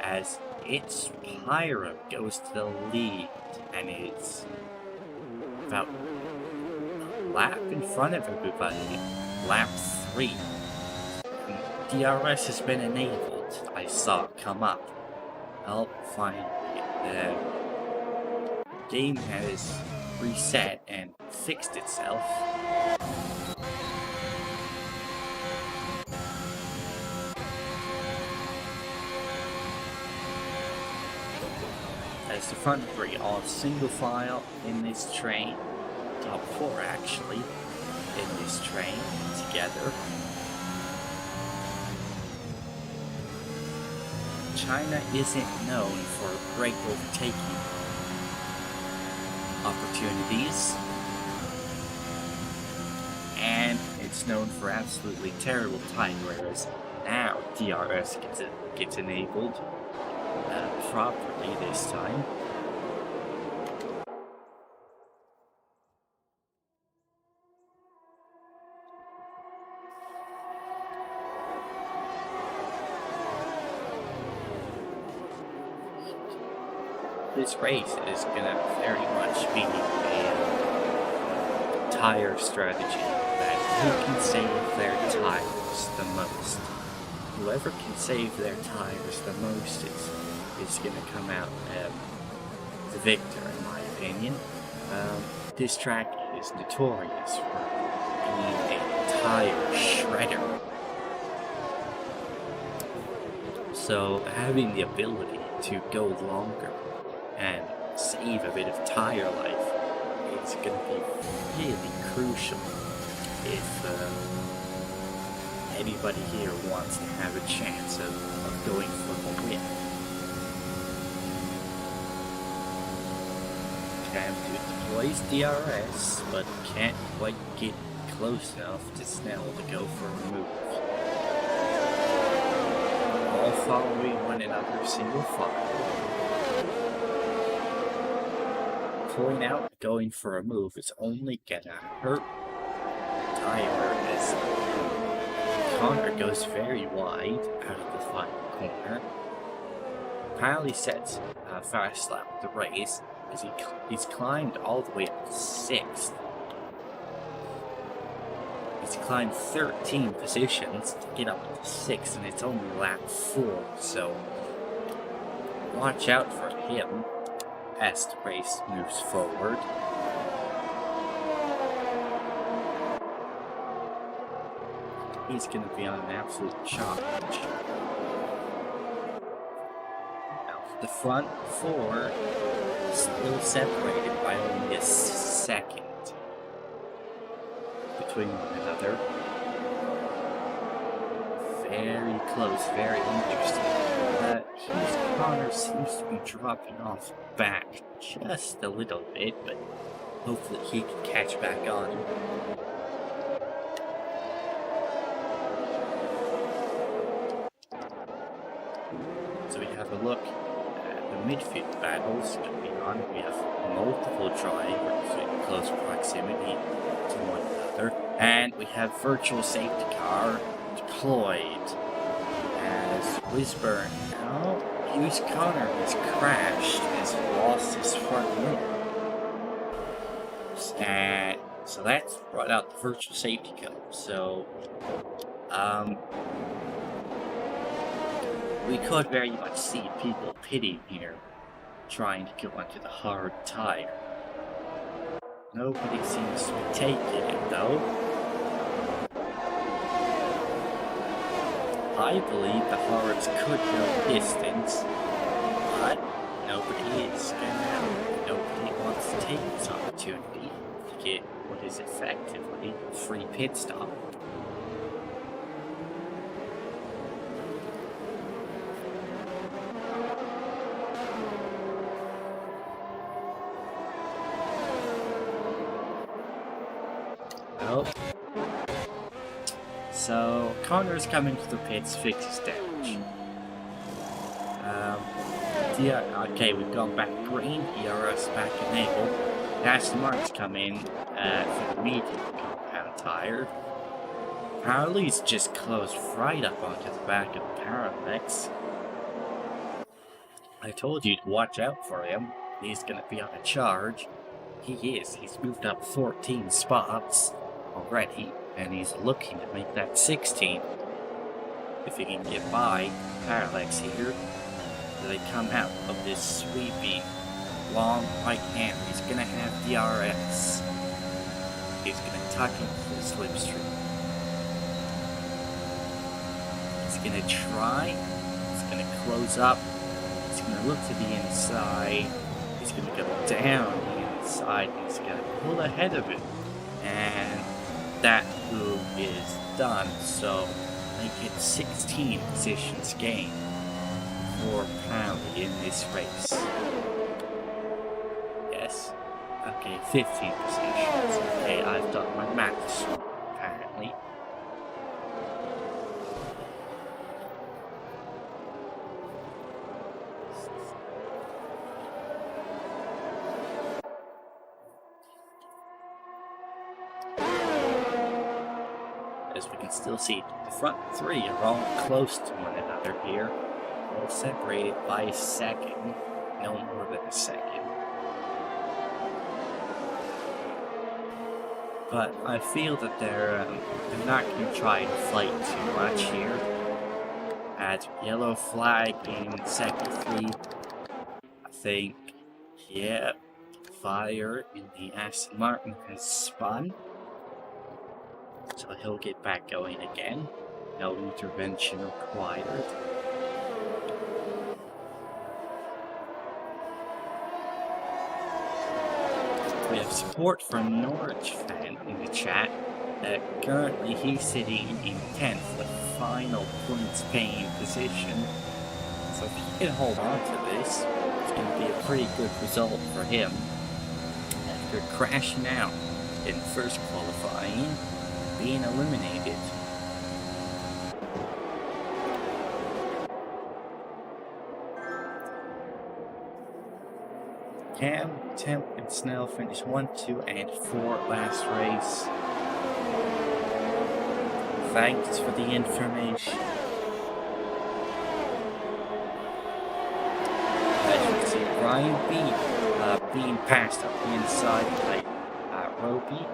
As its Pyro goes to the lead and is about a lap in front of everybody. Lap 3. DRS has been enabled. I saw it come up. I'll find the game has reset and fixed itself. As the front three all single file in this train, top 4 actually, in this train together. China isn't known for great overtaking opportunities, and it's known for absolutely terrible time, whereas now DRS gets enabled properly this time. This race is gonna very much be a tire strategy, that who can save their tires the most. whoever can save their tires the most is going to come out the victor, in my opinion. This track is notorious for being a tire shredder. So having the ability to go longer and save a bit of tire life is going to be really crucial if anybody here wants to have a chance of going for the win. Attempt to deploy DRS, but can't quite get close enough to Snell to go for a move. All following one another single file. Pulling out, going for a move is only gonna hurt Tyler as Connor goes very wide out of the final corner. Apparently sets a fast lap with the race as he's climbed all the way up to 6th. He's climbed 13 positions to get up to 6th, and it's only lap 4, so watch out for him as the race moves forward. He's going to be on an absolute challenge. Now, the front 4 is still separated by only a second between one another. Very close, very interesting. Hughes Connor seems to be dropping off back just a little bit, but hopefully he can catch back on. So we have a look at the midfield battles going on. We have multiple drivers in close proximity to one another, and we have virtual safety car deployed as Wisburn. Now, Hughes Connor has crashed, has lost his front wing. And so that's brought out the virtual safety car. So, we could very much see people pitting here, trying to go onto the hard tire. Nobody seems to be taking it, though. I believe the hards could go distance, but nobody is gonna. Nobody wants to take this opportunity to get what is effectively a free pit stop. So, Connor's coming to the pits, fix his damage. Okay, we've gone back green, DRS back enabled. Aston Martin's come in for the medium compound tire. Harley's just closed right up onto the back of the Parallax. I told you to watch out for him. He's going to be on a charge. He is. He's moved up 14 spots already. And he's looking to make that 16. If he can get by Parallax here, they come out of this sweeping, long right hand. He's going to have DRS. He's going to tuck into the slipstream. He's going to try. He's going to close up. He's going to look to the inside. He's going to go down the inside. He's going to pull ahead of it. And that move is done, so they get 16 positions gained for Poundley in this race. Yes? Okay, 15 positions. Okay, I've done my maths wrong, apparently. As we can still see, the front 3 are all close to one another here, all separated by a second, no more than a second. But I feel that they're not going to try to fight too much here. had yellow flag in sector 3. I think, yeah, fire in the Aston Martin has spun. So he'll get back going again. No intervention required. We have support from Norwich fan in the chat. Currently he's sitting in 10th, the final points paying position. So if he can hold on to this, it's going to be a pretty good result for him. After crashing out in first qualifying, being eliminated. Cam, Temp, and Snell finished 1, 2, and 4 last race. Thanks for the information. As you can see, Brian B being passed up the inside by Roby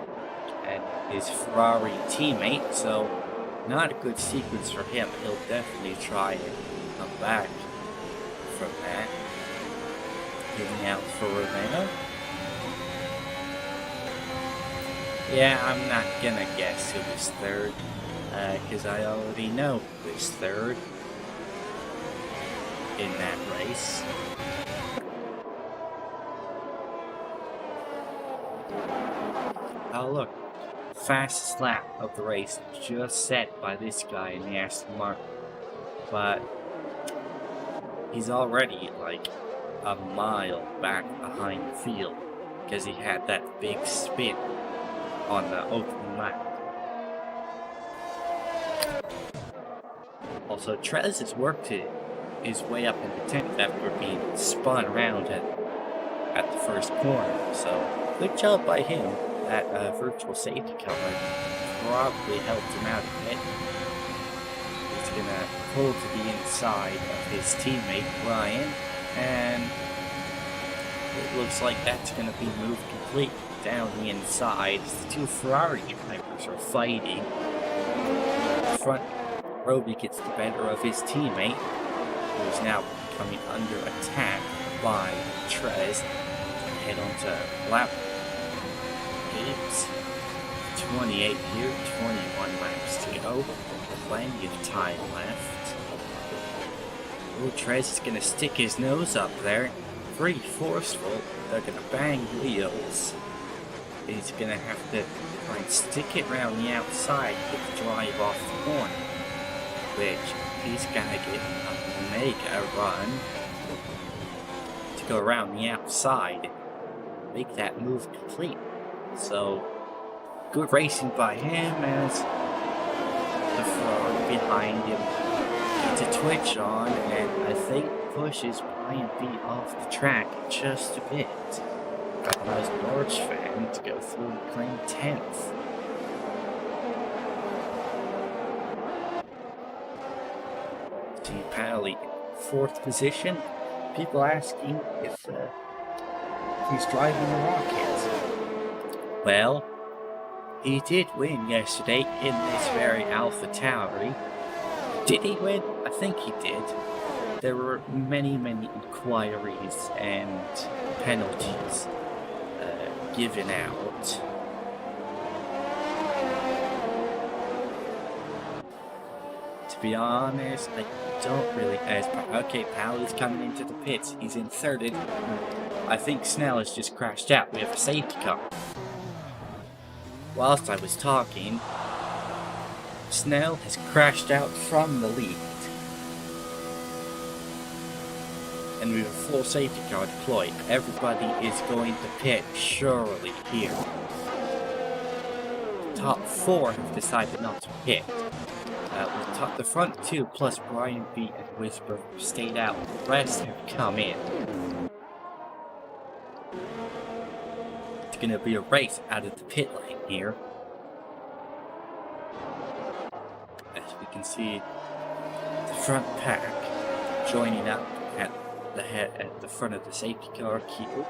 and his Ferrari teammate, so not a good sequence for him. He'll definitely try and come back from that. Getting out for Romeo. Yeah, I'm not gonna guess who was third, because I already know who was third in that race. Oh look, fastest lap of the race just set by this guy in the Aston Martin, but he's already like a mile back behind the field because he had that big spin on the opening lap. Also, Trez has worked his way up into 10th after being spun around at the first corner, so good job by him. That virtual safety car probably helped him out a bit. He's gonna pull to the inside of his teammate Ryan, and it looks like that's gonna be moved completely down the inside. The two Ferrari drivers are fighting. The front, Roby gets the better of his teammate, who is now coming under attack by Trez. Head on to lap 28 here, 21 laps to go. Plenty of time left. Oh, Trez is going to stick his nose up there. Pretty forceful. They're going to bang wheels. He's going to have to try and stick it around the outside with the drive off the corner, which he's going to get a mega run to go around the outside and make that move complete. So, good racing by him as the Ferrari behind him gets a twitch on, and I think pushes Brian B off the track just a bit. Allows Norwich fan to go through and claim 10th. See Pally, 4th position. People asking if he's driving the Rocket. Well, he did win yesterday in this very Alpha Tauri. Did he win? I think he did. There were many inquiries and penalties given out. To be honest, I don't really... okay, Pally's coming into the pits. He's in 3rd. I think Snell has just crashed out. We have a safety car. Whilst I was talking, Snell has crashed out from the lead. And we have a full safety car deployed. Everybody is going to pit surely here. The top 4 have decided not to pit. The front 2 plus Brian B and Whisper stayed out. The rest have come in. It's going to be a race out of the pit lane here. As we can see, the front pack joining up at the front of the safety car queue.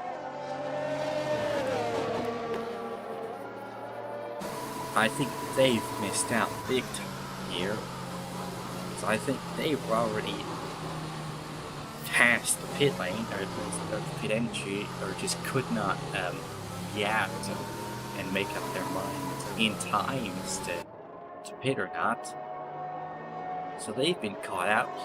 I think they've missed out big time here. So I think they were already past the pit lane, or the pit entry, or just could not react and make up their minds in times to pit or not. So they've been caught out.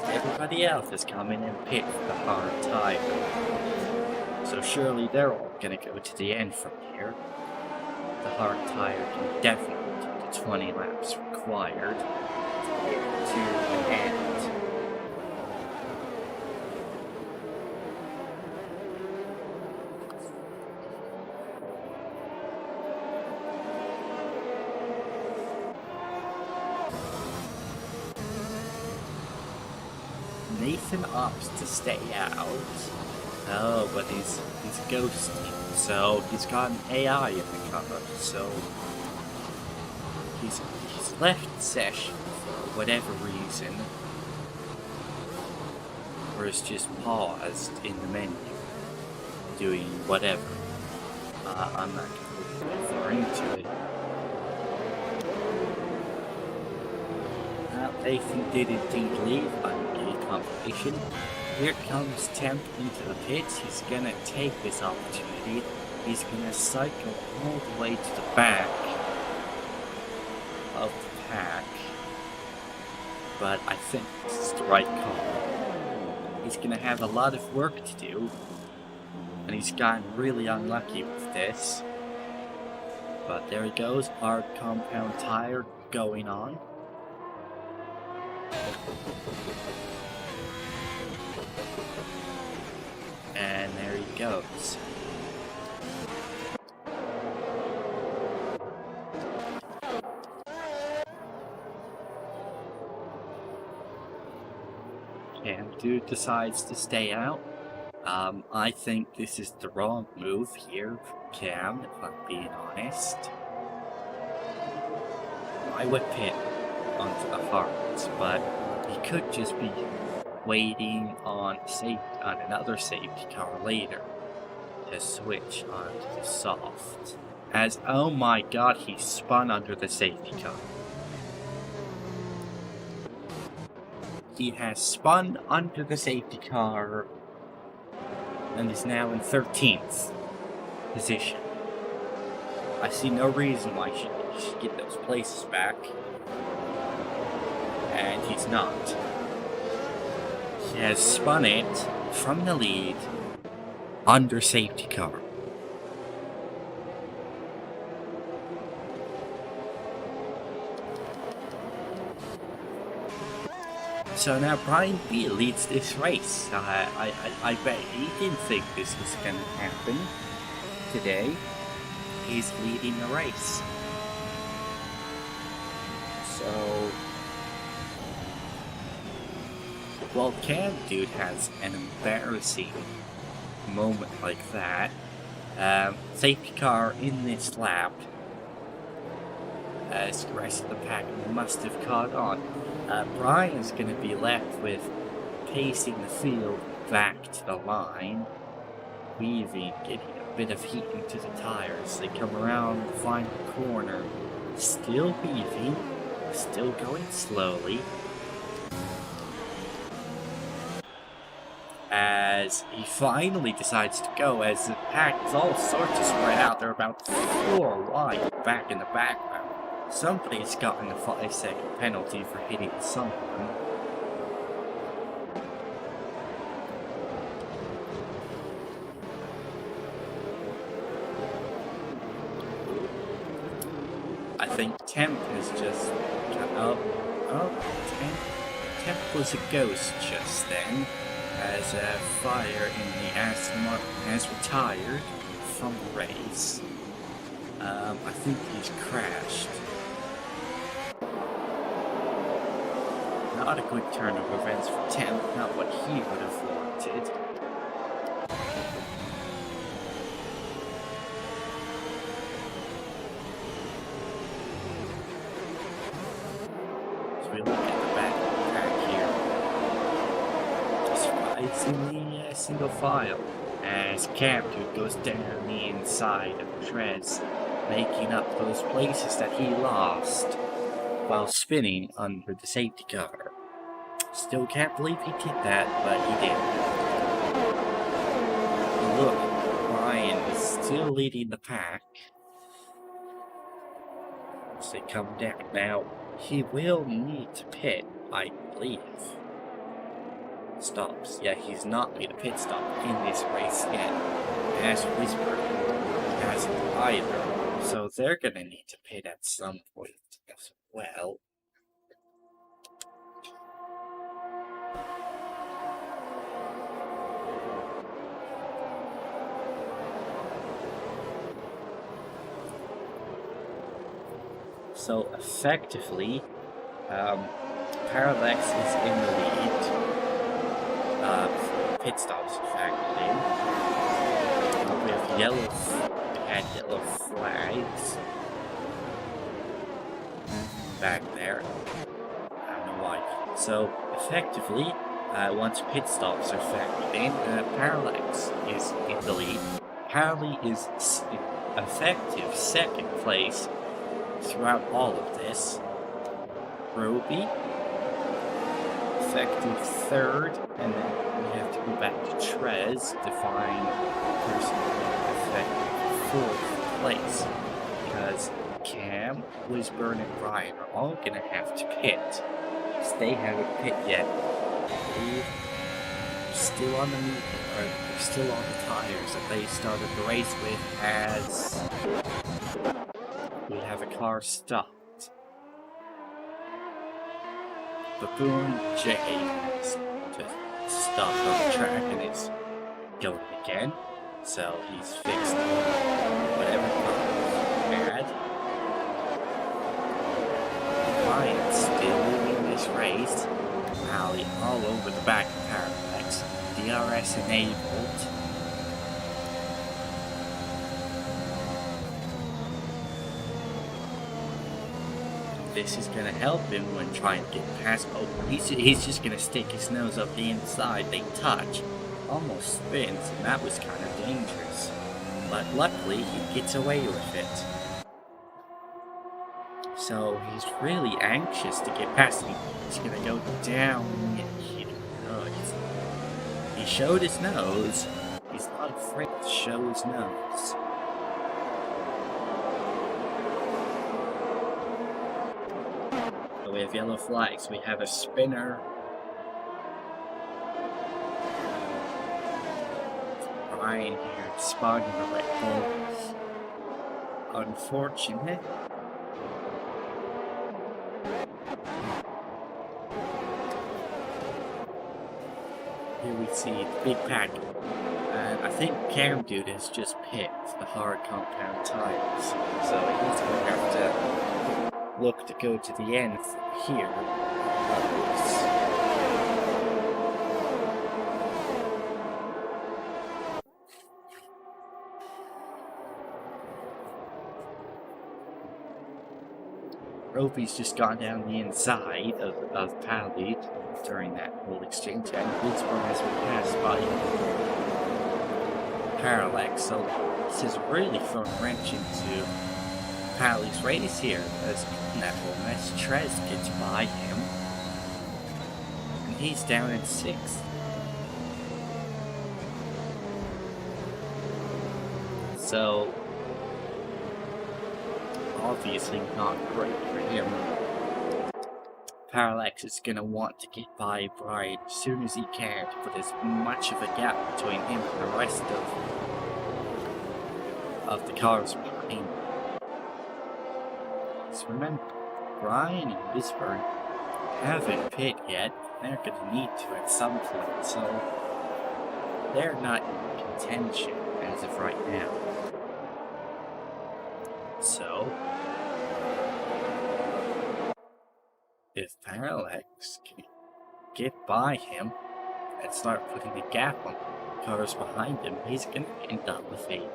Everybody else is coming and pit for the hard tire. So surely they're all gonna go to the end from here. The hard tire can definitely do the 20 laps required to an end. Nathan opts to stay out. Oh, but he's ghosting. So he's got an AI in the cover. So he's left session for whatever reason, or it's just paused in the menu, doing whatever. I'm not going to go into it. Nathan did indeed leave unequal competition. Here comes Temp into the pits. He's gonna take this opportunity. He's gonna cycle all the way to the back of the pack. But I think this is the right call. He's gonna have a lot of work to do, and he's gotten really unlucky with this. But there he goes, hard compound tire going on. And there he goes. Cam Dude decides to stay out. I think this is the wrong move here from Cam, if I'm being honest. I would pit onto the hards, but he could just be waiting on another safety car later to switch onto the soft. As, oh my god, he spun under the safety car. He has spun under the safety car and is now in 13th position. I see no reason why he should get those places back. And he's not. He has spun it from the lead under safety car. So now Brian B leads this race. I bet he didn't think this was going to happen today. He's leading the race. So, well, Cam Dude has an embarrassing moment like that. Safety car in this lap, as the rest of the pack must have caught on. Brian's going to be left with pacing the field back to the line, weaving, getting a bit of heat into the tires. They come around the final corner, still weaving, still going slowly, as he finally decides to go, as the pack is all sorts of spread out. They're about 4 wide back in the background. Somebody's gotten a 5-second penalty for hitting someone. I think Temp has just... Temp was a ghost just then, as Fire in the Aston Martin has retired from the race. I think he's crashed. Not a good turn of events for Temp, not what he would have wanted. So we look at the back of the pack here. Surprisingly, single file, as Cam Dude goes down the inside of Trez, making up those places that he lost. while spinning under the safety car. Still can't believe he did that, but he did. Look, Ryan is still leading the pack. As they come down. Now, he will need to pit, I believe. Stops. Yeah, he's not made a pit stop in this race yet. As Whisper hasn't either. So they're gonna need to pit at some point as well. So effectively, Parallax is in the lead. Pit stops factored in. We have yellow flags back there. I don't know why. So effectively, once pit stops are factored in, Parallax is in the lead. Harley is in effective second place throughout all of this. Roby, effective third, and then we have to go back to Trez to find the person effective fourth place. Because Cam, Wisburn, and Brian are all gonna have to pit. Because they haven't pit yet. They're still on the they're still on the tires that they started the race with as we have a car stopped. Baboon J has to stop on the track and it's going again. So he's fixed whatever was bad. Ryan's still winning this race. Alley all over the back of Parallax. DRS enabled. This is going to help him when trying to get past. Oh, he's just going to stick his nose up the inside. They touch. Almost spins, and that was kind of dangerous. But luckily, he gets away with it. So he's really anxious to get past him. He's going to go down here. Oh, he showed his nose. He's not afraid to show his nose. We have yellow flags. We have a spinner. Ryan here spotting the Red Bull. Unfortunate. Here we see the big pack. And I think Cam Dude has just picked the hard compound tires. So he's going to have to look to go to the end here. Roby's just gone down the inside of Pally during that whole exchange, and Woodsboro has been passed by Parallax, so this is really throwing a wrench into Pally's race here, as that whole mess. Trez gets by him, and he's down in 6th. So, obviously not great for him. Parallax is going to want to get by Brian as soon as he can to put as much of a gap between him and the rest of the cars behind. So remember, Brian and Whisper haven't pit yet. They're going to need to at some point, so they're not in contention as of right now. So, if Parallax can get by him and start putting a gap on the cars behind him, he's going to end up with a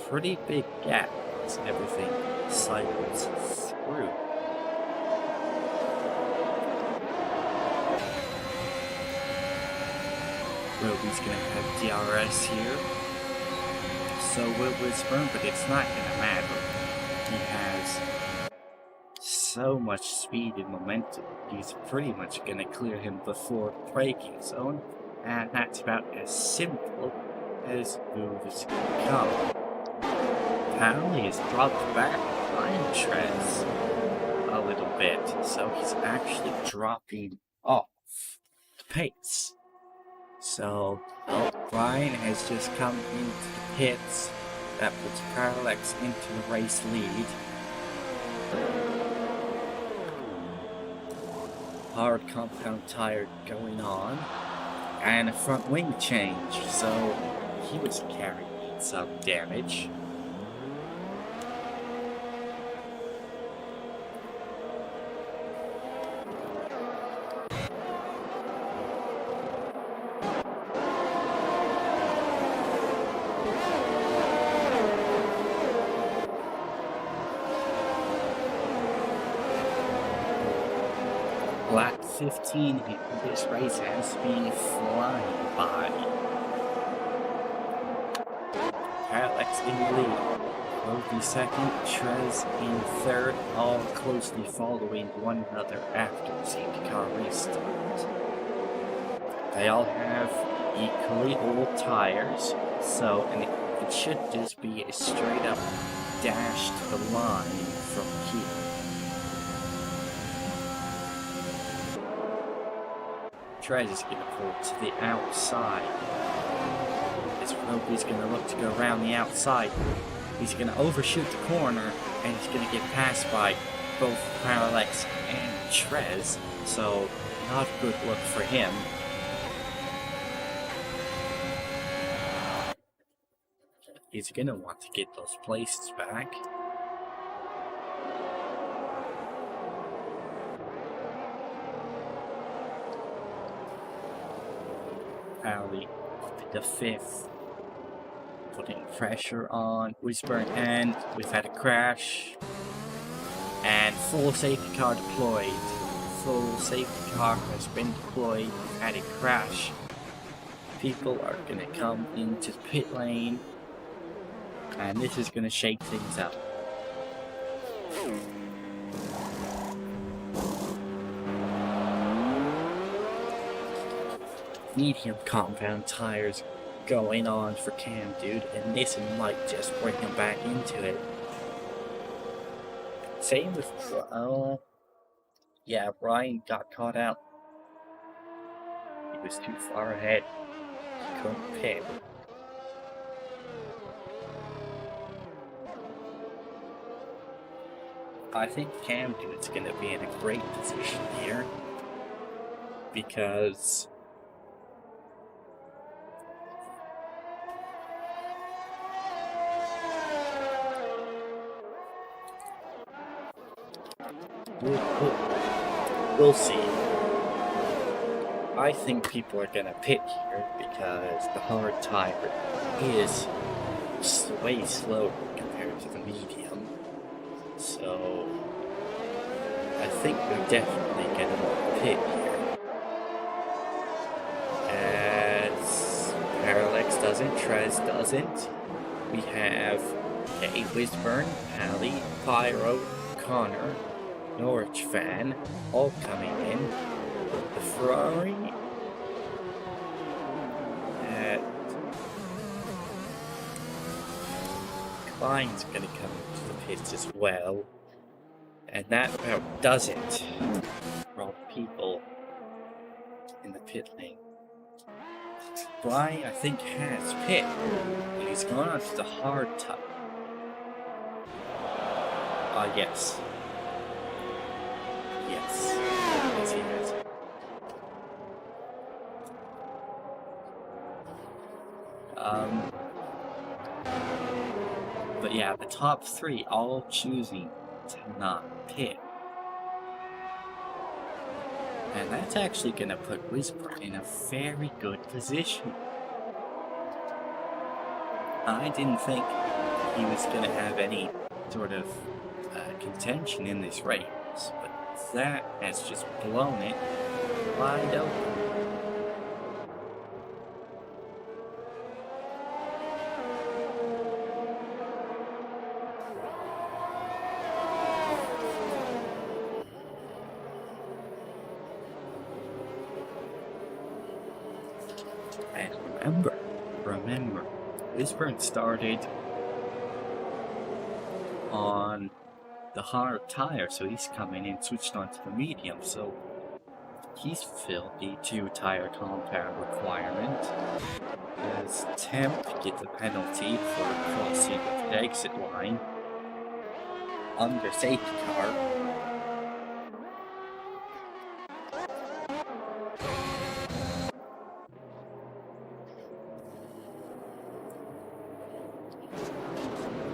pretty big gap as everything cycles through. Roby's going to have DRS here. So will Whisper, but it's not going to matter. He has so much speed and momentum, he's pretty much going to clear him before the braking zone, and that's about as simple as moves come. Paoli is dropped back behind Trez a little bit, so he's actually dropping off the pace. So, Brian has just come into the pits. That puts Parallax into the race lead. Hard compound tire going on. And a front wing change, so he was carrying some damage. Lap 15 in this race has been flying by. Parallax in the lead. Roby second, Trez in third, all closely following one another after the safety car restart. They all have equally old tires, so it should just be a straight up dash to the line from here. Trez is going to pull to the outside. As Roby's going to look to go around the outside. He's going to overshoot the corner, and he's going to get passed by both Parallax and Trez, so not a good look for him. He's going to want to get those places back. Paoli the fifth, putting pressure on Wisburn, and we've had a crash. And full safety car deployed. Full safety car has been deployed. We've had a crash. People are going to come into the pit lane, and this is going to shake things up. Medium compound tires going on for Cam, dude, and this might just bring him back into it. Same with, yeah, Ryan got caught out. He was too far ahead. He couldn't pit. I think Cam dude's going to be in a great position here, because we'll see. I think people are going to pit here because the hard tire is way slower compared to the medium. So I think they're definitely going to want to pit here. As Parallax doesn't, Trez doesn't. We have Wisburn, Paoli, Pyro, Connor, Norwich fan, all coming in. The Ferrari Klein's going to come into the pits as well, and that about does it for people in the pit lane. Brian, I think, has pit, and he's gone on to the hard tire. Yes. Yes. Yes, he has. But yeah, the top three all choosing to not pit. And that's actually going to put Wisburn in a very good position. I didn't think he was going to have any sort of contention in this race, but that has just blown it wide open. And remember, BAEsports started on the hard tire, so he's coming in, switched on to the medium, so he's fulfilled the 2-tire compound requirement. As Temp gets a penalty for crossing the exit line under safety car.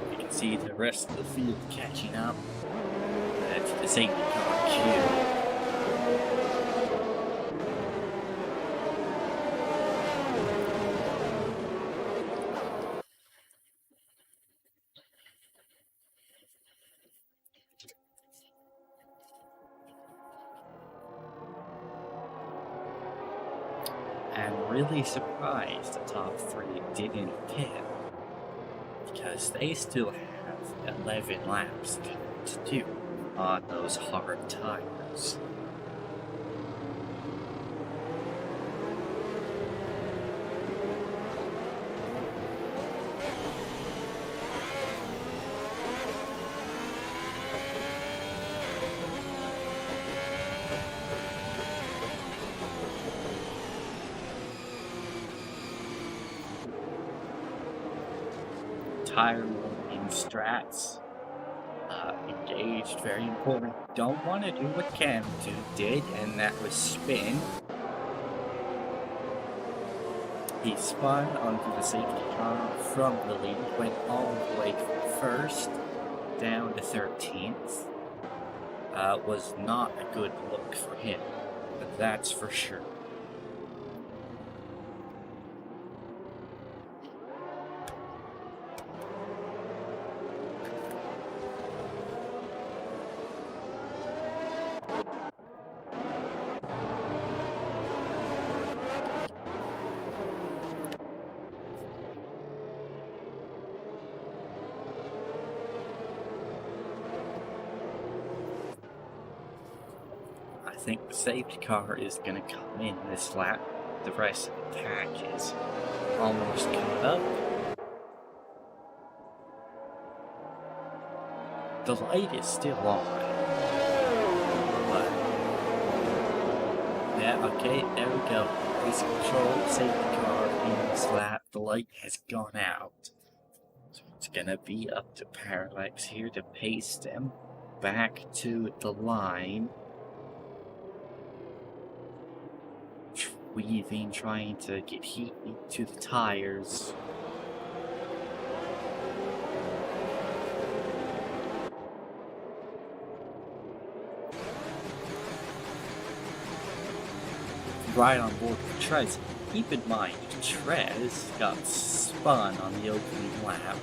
You can see the rest of the field catching up to the safety car queue. I'm really surprised the top 3 didn't pit, because they still have 11 laps to do on those hard tires. Tire loading strats engaged, very important. Don't want to do what Cam did, and that was spin. He spun onto the safety car from the lead, went all the way from first down to 13th. Was not a good look for him, but that's for sure. I think the safety car is going to come in this lap. The rest of the pack is almost caught up. The light is still on. But yeah, okay, there we go. Race control, safety car in this lap. The light has gone out. So it's going to be up to Parallax here to pace them back to the line. Weaving, trying to get heat to the tires. Right on board with Trez. Keep in mind, Trez got spun on the opening lap,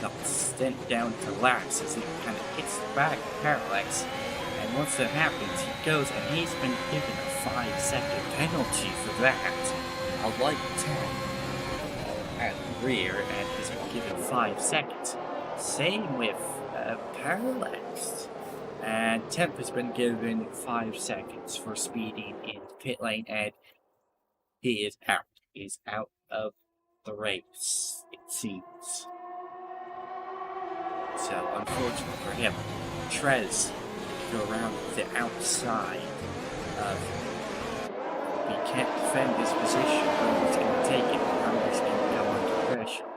got sent down to laps as he kind of hits the back of Parallax, and once that happens, he goes and he's been given a 5-second penalty for that. A light 10 at the rear, and he's been given 5 seconds. Same with Parallax. And Temp has been given 5 seconds for speeding in pit lane, and he is out. He's out of the race, it seems. So, unfortunately for him, Trez go around the outside of. He can't defend his position, but he's going to take it. Now he's going to go under pressure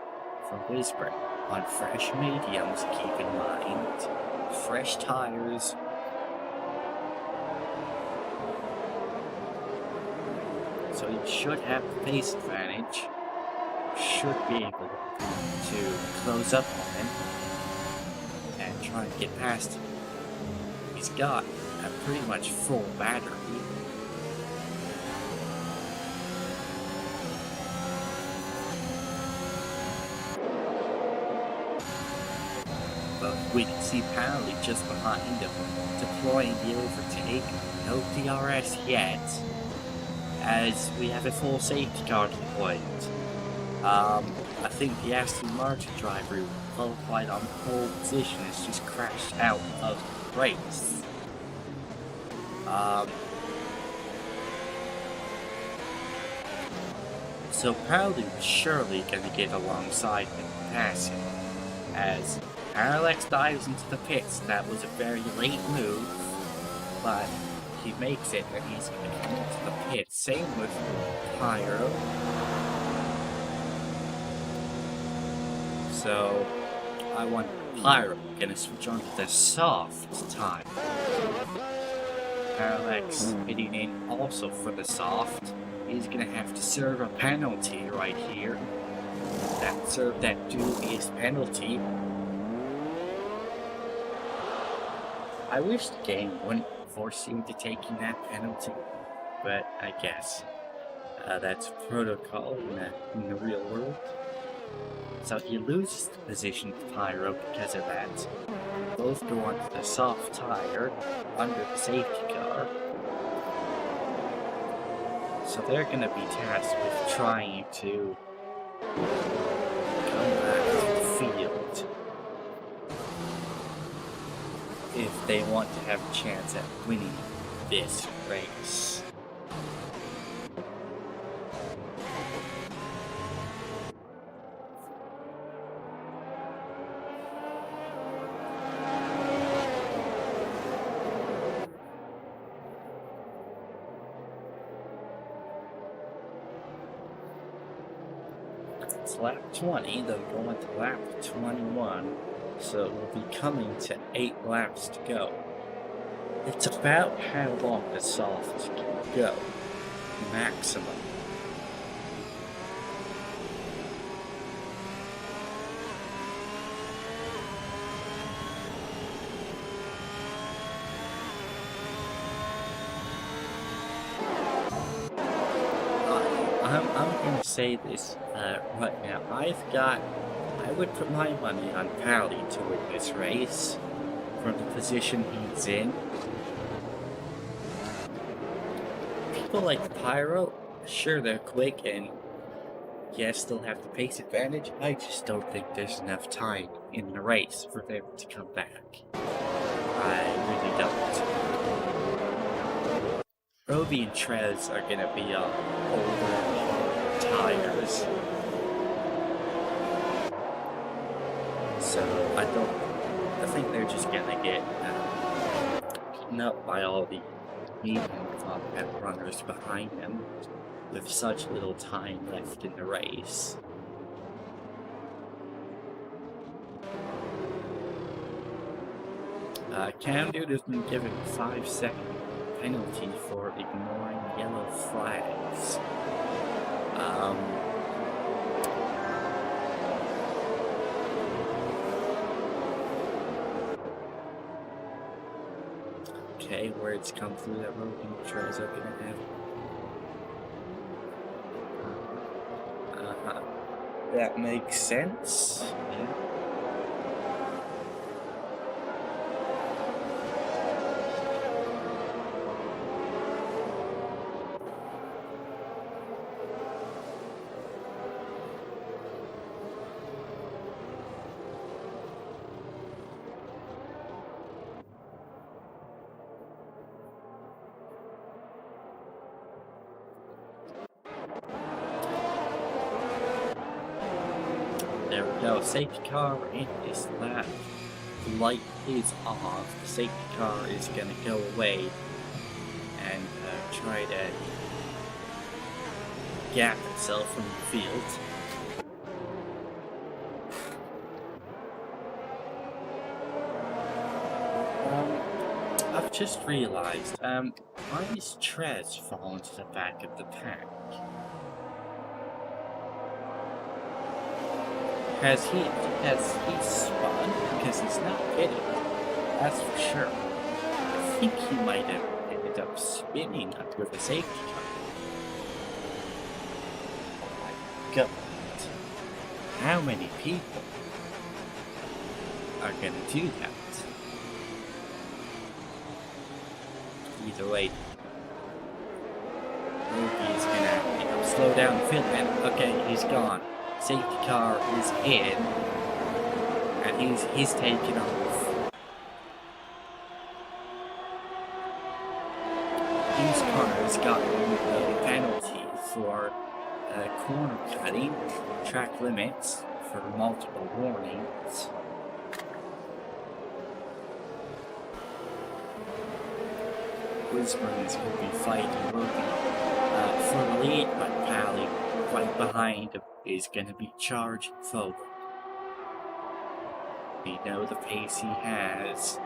from BAEsports on fresh mediums, keep in mind. Fresh tires. So he should have the pace advantage. Should be able to close up on him and try and get past him. He's got a pretty much full battery. But we can see Pally just behind him, deploying the overtake. No DRS yet, as we have a full safety car deployed. I think the Aston Martin driver who qualified on pole position has just crashed out of the race. So Proudly was surely gonna get alongside him and pass him. As Parallax dives into the pits, that was a very late move, but he makes it and he's gonna come into the pit. Same with Pyro. So I want Pyro gonna switch on to the soft tire. Parallax hitting in also for the soft. He's gonna have to serve a penalty right here. Serve that dubious penalty. I wish the game wouldn't force you into taking that penalty, but I guess that's protocol in the real world. So he loses the position to Pyro because of that. Both go onto the soft tire under the safety car. So they're going to be tasked with trying to come back to the field if they want to have a chance at winning this race. It's lap 20, they'll go into lap 21, so we'll be coming to 8 laps to go. It's about how long the soft can go, maximum. I'm gonna say this right now. I would put my money on Pally to win this race from the position he's in. People like Pyro, sure they're quick and yes, they'll have the pace advantage. I just don't think there's enough time in the race for them to come back. I really don't. Roby and Trez are gonna be on older tires. So I think they're just gonna get beaten up by all the medium combat runners behind them with such little time left in the race. Cam Dude has been given a 5-second penalty for ignoring yellow flags. Okay, words come through that Roby and Trez are gonna have. That makes sense. Yeah. There we go, safety car in this lap. The light is off, the safety car is gonna go away and try to gap itself from the field. I've just realized, why is Trez falling to the back of the pack? Has he spun? Because he's not pitting, that's for sure. I think he might have ended up spinning under the safety car. Oh my god. How many people are gonna do that? Either way, Roby is gonna slow down the field, and okay, he's gone. Safety car is in, and he's taking off. These cars got a penalty for corner cutting, track limits for multiple warnings. Wisburn is going to be fighting for the lead, but Pally, right behind him, is going to be charging forward. We know the pace he has.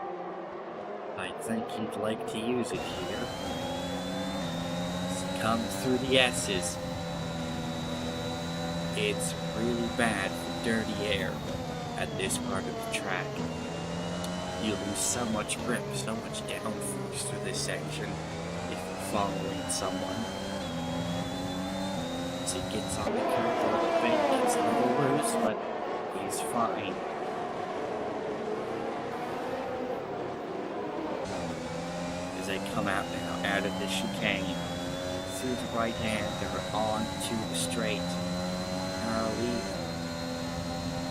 I think he'd like to use it here. He's come through the S's. It's really bad for dirty air at this part of the track. You lose so much grip, so much downforce through this section if you're following someone. As he gets on the curve a little bit, gets a little loose, but he's fine. As they come out now, out of the chicane, through the right hand, they're on to the straight. Harley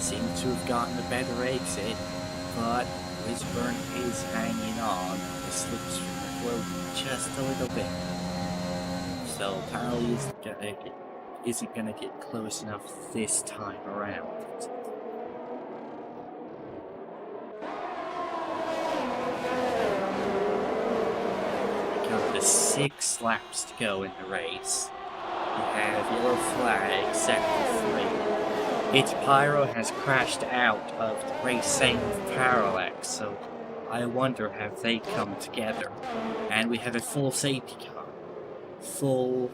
seems to have gotten a better exit, but Wisburn is hanging on. The slipstream floating just a little bit. So Harley isn't gonna get close enough this time around. With 6 laps to go in the race, you have your flag set for 3. Its pyro has crashed out of the race, same with Parallax, so I wonder have they come together. And we have a full safety car. Full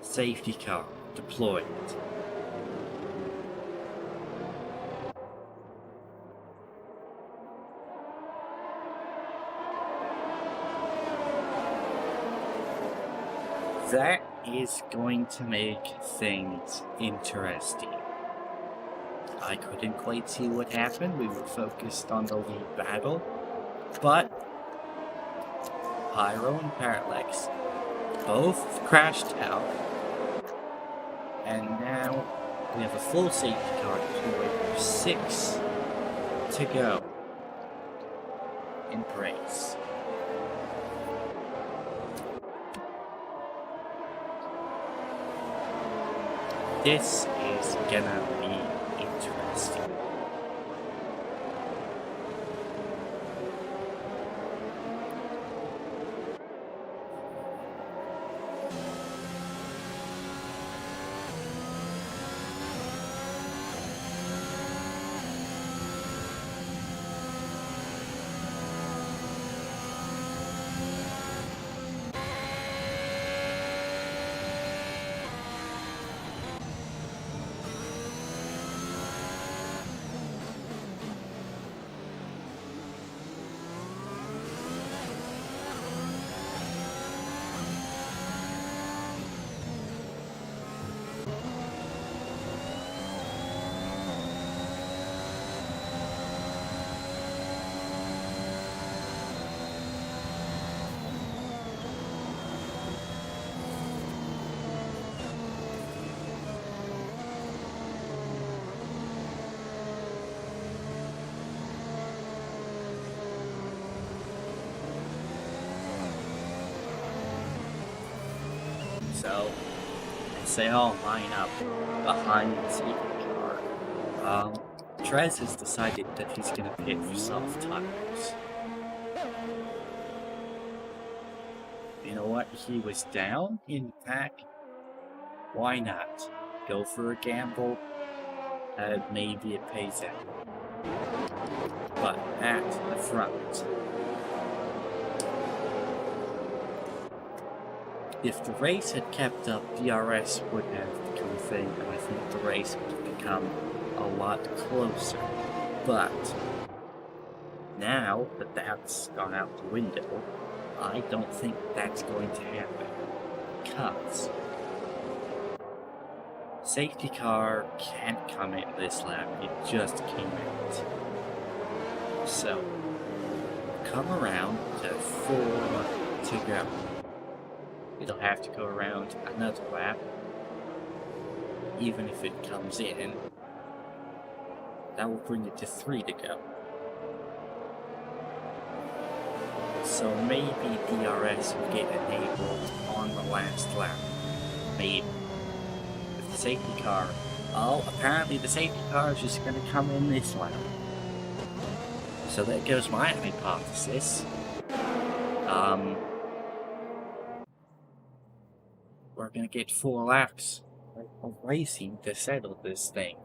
safety car deployed. That is going to make things interesting. I couldn't quite see what happened. We were focused on the lead battle. But Pyro and Parallax both crashed out. And now we have a full safety car deployed with 6 to go in the race. This is gonna be interesting. So, as they all line up behind the safety car, Trez has decided that he's going to pit for soft tires. You know what? He was down in the pack. Why not? Go for a gamble. Maybe it pays out. But at the front, if the race had kept up, DRS would have become a thing, and I think the race would have become a lot closer. But now that that's gone out the window, I don't think that's going to happen. Because safety car can't come in this lap, it just came out. So, come around to 4 to go. It'll have to go around another lap. Even if it comes in, that will bring it to 3 to go. So maybe DRS will get enabled on the last lap. Maybe. If the safety car. Oh, apparently the safety car is just going to come in this lap. So there goes my hypothesis. We're going to get 4 laps of racing to settle this thing.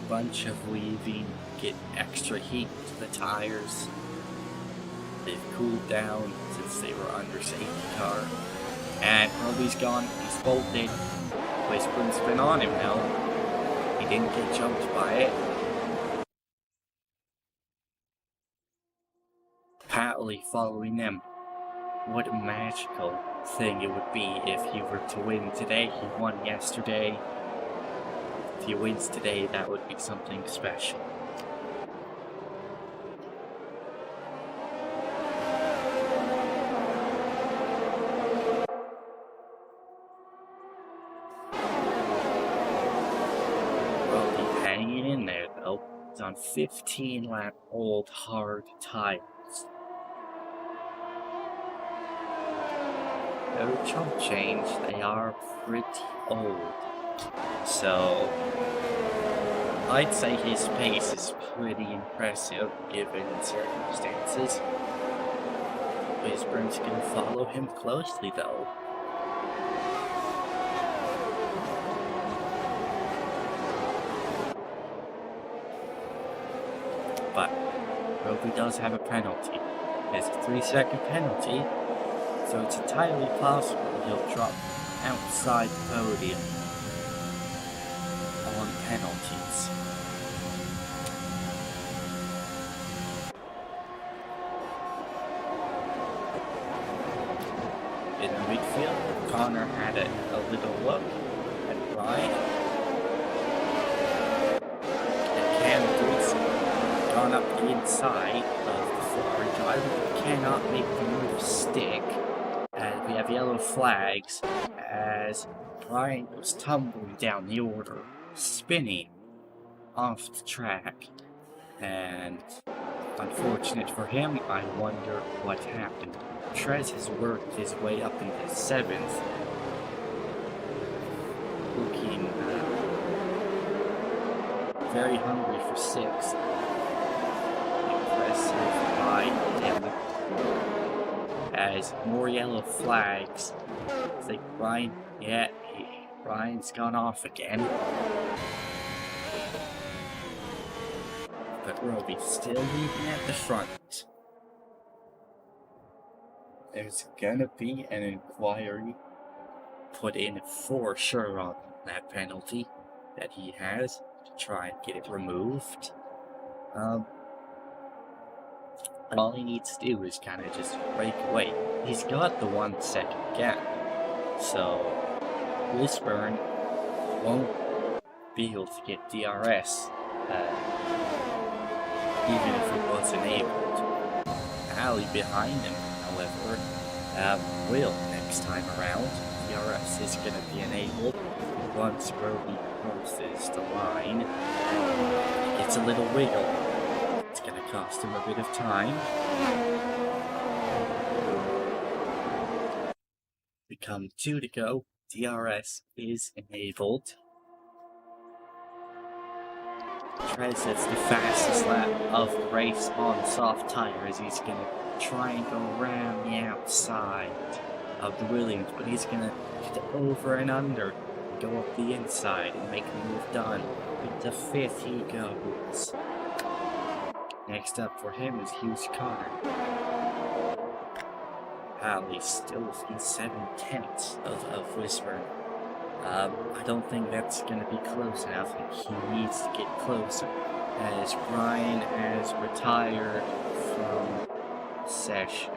Bunch of weaving, get extra heat to the tires. They've cooled down since they were under safety car. And Roby's gone, he's bolted. Whisperin's been on him now. He didn't get jumped by it. Patley following them. What a magical thing it would be if he were to win today. He won yesterday. If he wins today, that would be something special. Well, hanging in there though. It's on 15-lap-old hard tires. No chump change, they are pretty old. So, I'd say his pace is pretty impressive given circumstances. Whisperin's gonna follow him closely though. But Roby does have a penalty. It's a 3-second penalty, so it's entirely possible he'll drop outside the podium on penalties. In the midfield, Connor had a little look at Ryan. And Camden's gone up the inside of the Ferrari driver, but cannot make the move stick. And we have yellow flags as Ryan was tumbling down the order, spinning off the track. And unfortunate for him, I wonder what happened. Trez has worked his way up into 7th, looking very hungry for 6th. Impressive by him. As more yellow flags. I think Ryan's gone off again. But Roby's still leading at the front. There's gonna be an inquiry put in for sure on that penalty that he has to try and get it removed. All he needs to do is kind of just break away. He's got the 1 second gap, so Whispern won't be able to get DRS, even if it was enabled. Ali behind him, however, will next time around. DRS is going to be enabled once Roby crosses the line. He gets a little wiggle. It's going to cost him a bit of time. Become 2 to go. DRS is enabled. Trez hits the fastest lap of the race on soft tires. He's going to try and go around the outside of the Williams, but he's going to get over and under, go up the inside and make the move done. Into 5th he goes. Next up for him is Hughes Connor. He's still within 7/10 of Whispern. I don't think that's going to be close enough. He needs to get closer, as Brian has retired from session.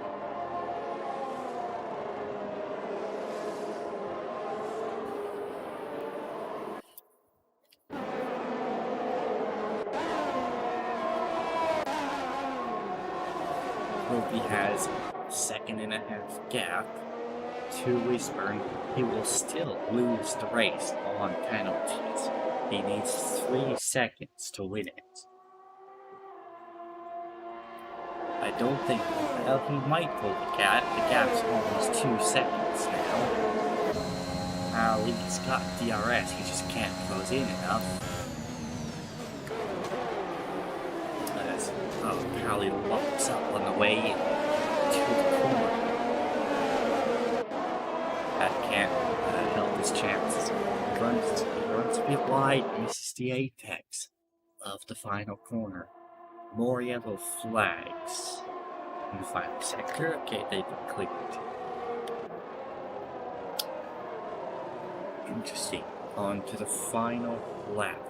Roby has 2.5 gap to Whispern. He will still lose the race on penalties. He needs 3 seconds to win it. I don't think, well, he might pull the gap. The gap's almost 2 seconds now. He's got DRS, he just can't close in enough. Pally locks up on the way to the corner. That can't help his chances. He runs a bit wide, misses the apex of the final corner. More yellow flags in the final sector. Okay, they've been cleared. Interesting. On to the final lap.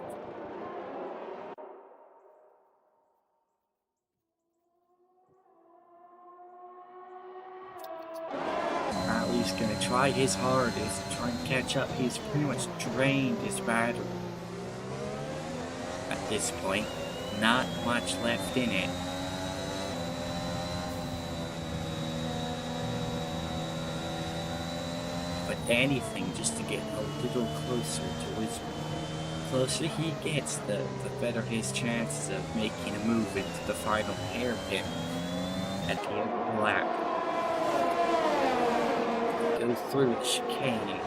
He's gonna try his hardest to try and catch up. He's pretty much drained his battery at this point. Not much left in it. But anything just to get a little closer to his. The closer he gets, the better his chances of making a move into the final hairpin at the end of the lap. Goes through the chicane.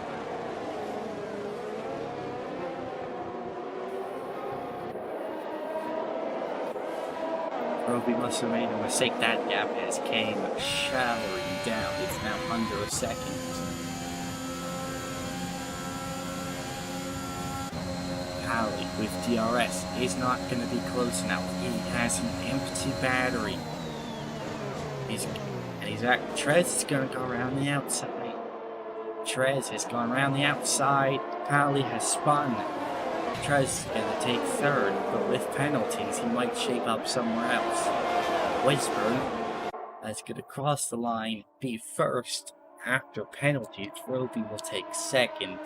Roby must have made a mistake. That gap has came showering down. It's now under a second. Pally with DRS is not going to be close now. He has an empty battery. Trez is going to go around the outside. Trez has gone around the outside. Pally has spun. Trez is going to take third, but with penalties, he might shape up somewhere else. Whisper is going to cross the line, be first. After penalties, Roby will take second.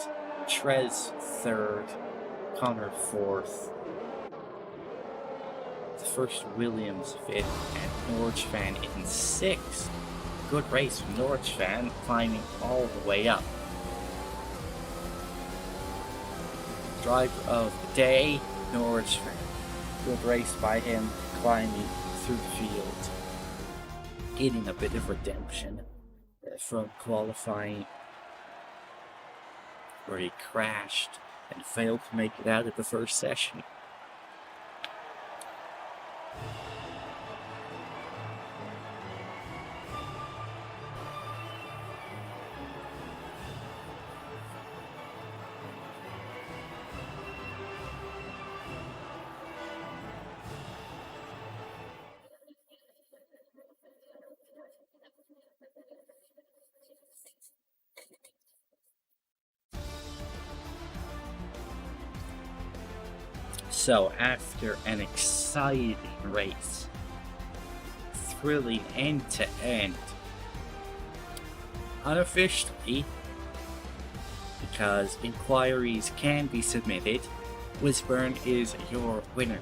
Trez third. Connor fourth. The first Williams fifth, and Norwich fan in sixth. Good race from Norwich fan, climbing all the way up. Driver of the day, Norwich fan. Good race by him, climbing through the field. Getting a bit of redemption from qualifying, where he crashed and failed to make it out of the first session. So after an exciting race, thrilling end to end, unofficially, because inquiries can be submitted, Wisburn is your winner.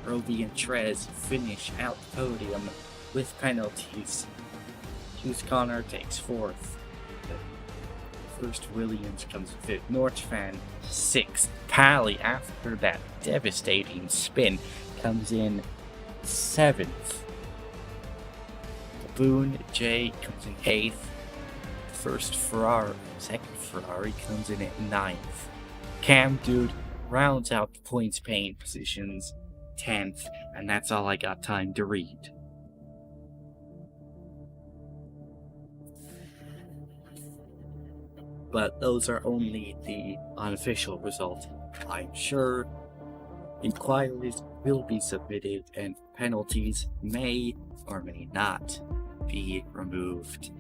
Roby and Trez finish out the podium with penalties. Hughes Connor takes fourth. First Williams comes fifth. Norwich fan sixth. Pally, after that devastating spin, comes in seventh. Boone J comes in eighth. Second Ferrari comes in at ninth. Cam Dude rounds out the points paying positions 10th, and that's all I got time to read. But those are only the unofficial results. I'm sure inquiries will be submitted and penalties may or may not be removed,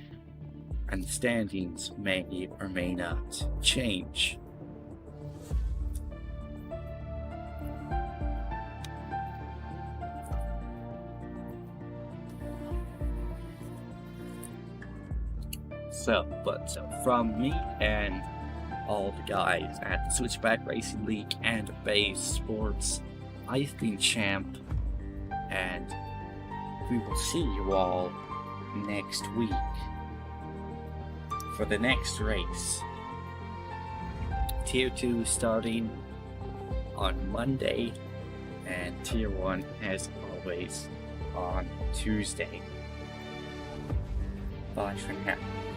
and the standings may or may not change. So from me and all the guys at the Switchback Racing League and BAEsports, I've been champ, and we will see you all next week for the next race. Tier 2 starting on Monday, and Tier 1 as always on Tuesday. Bye for now.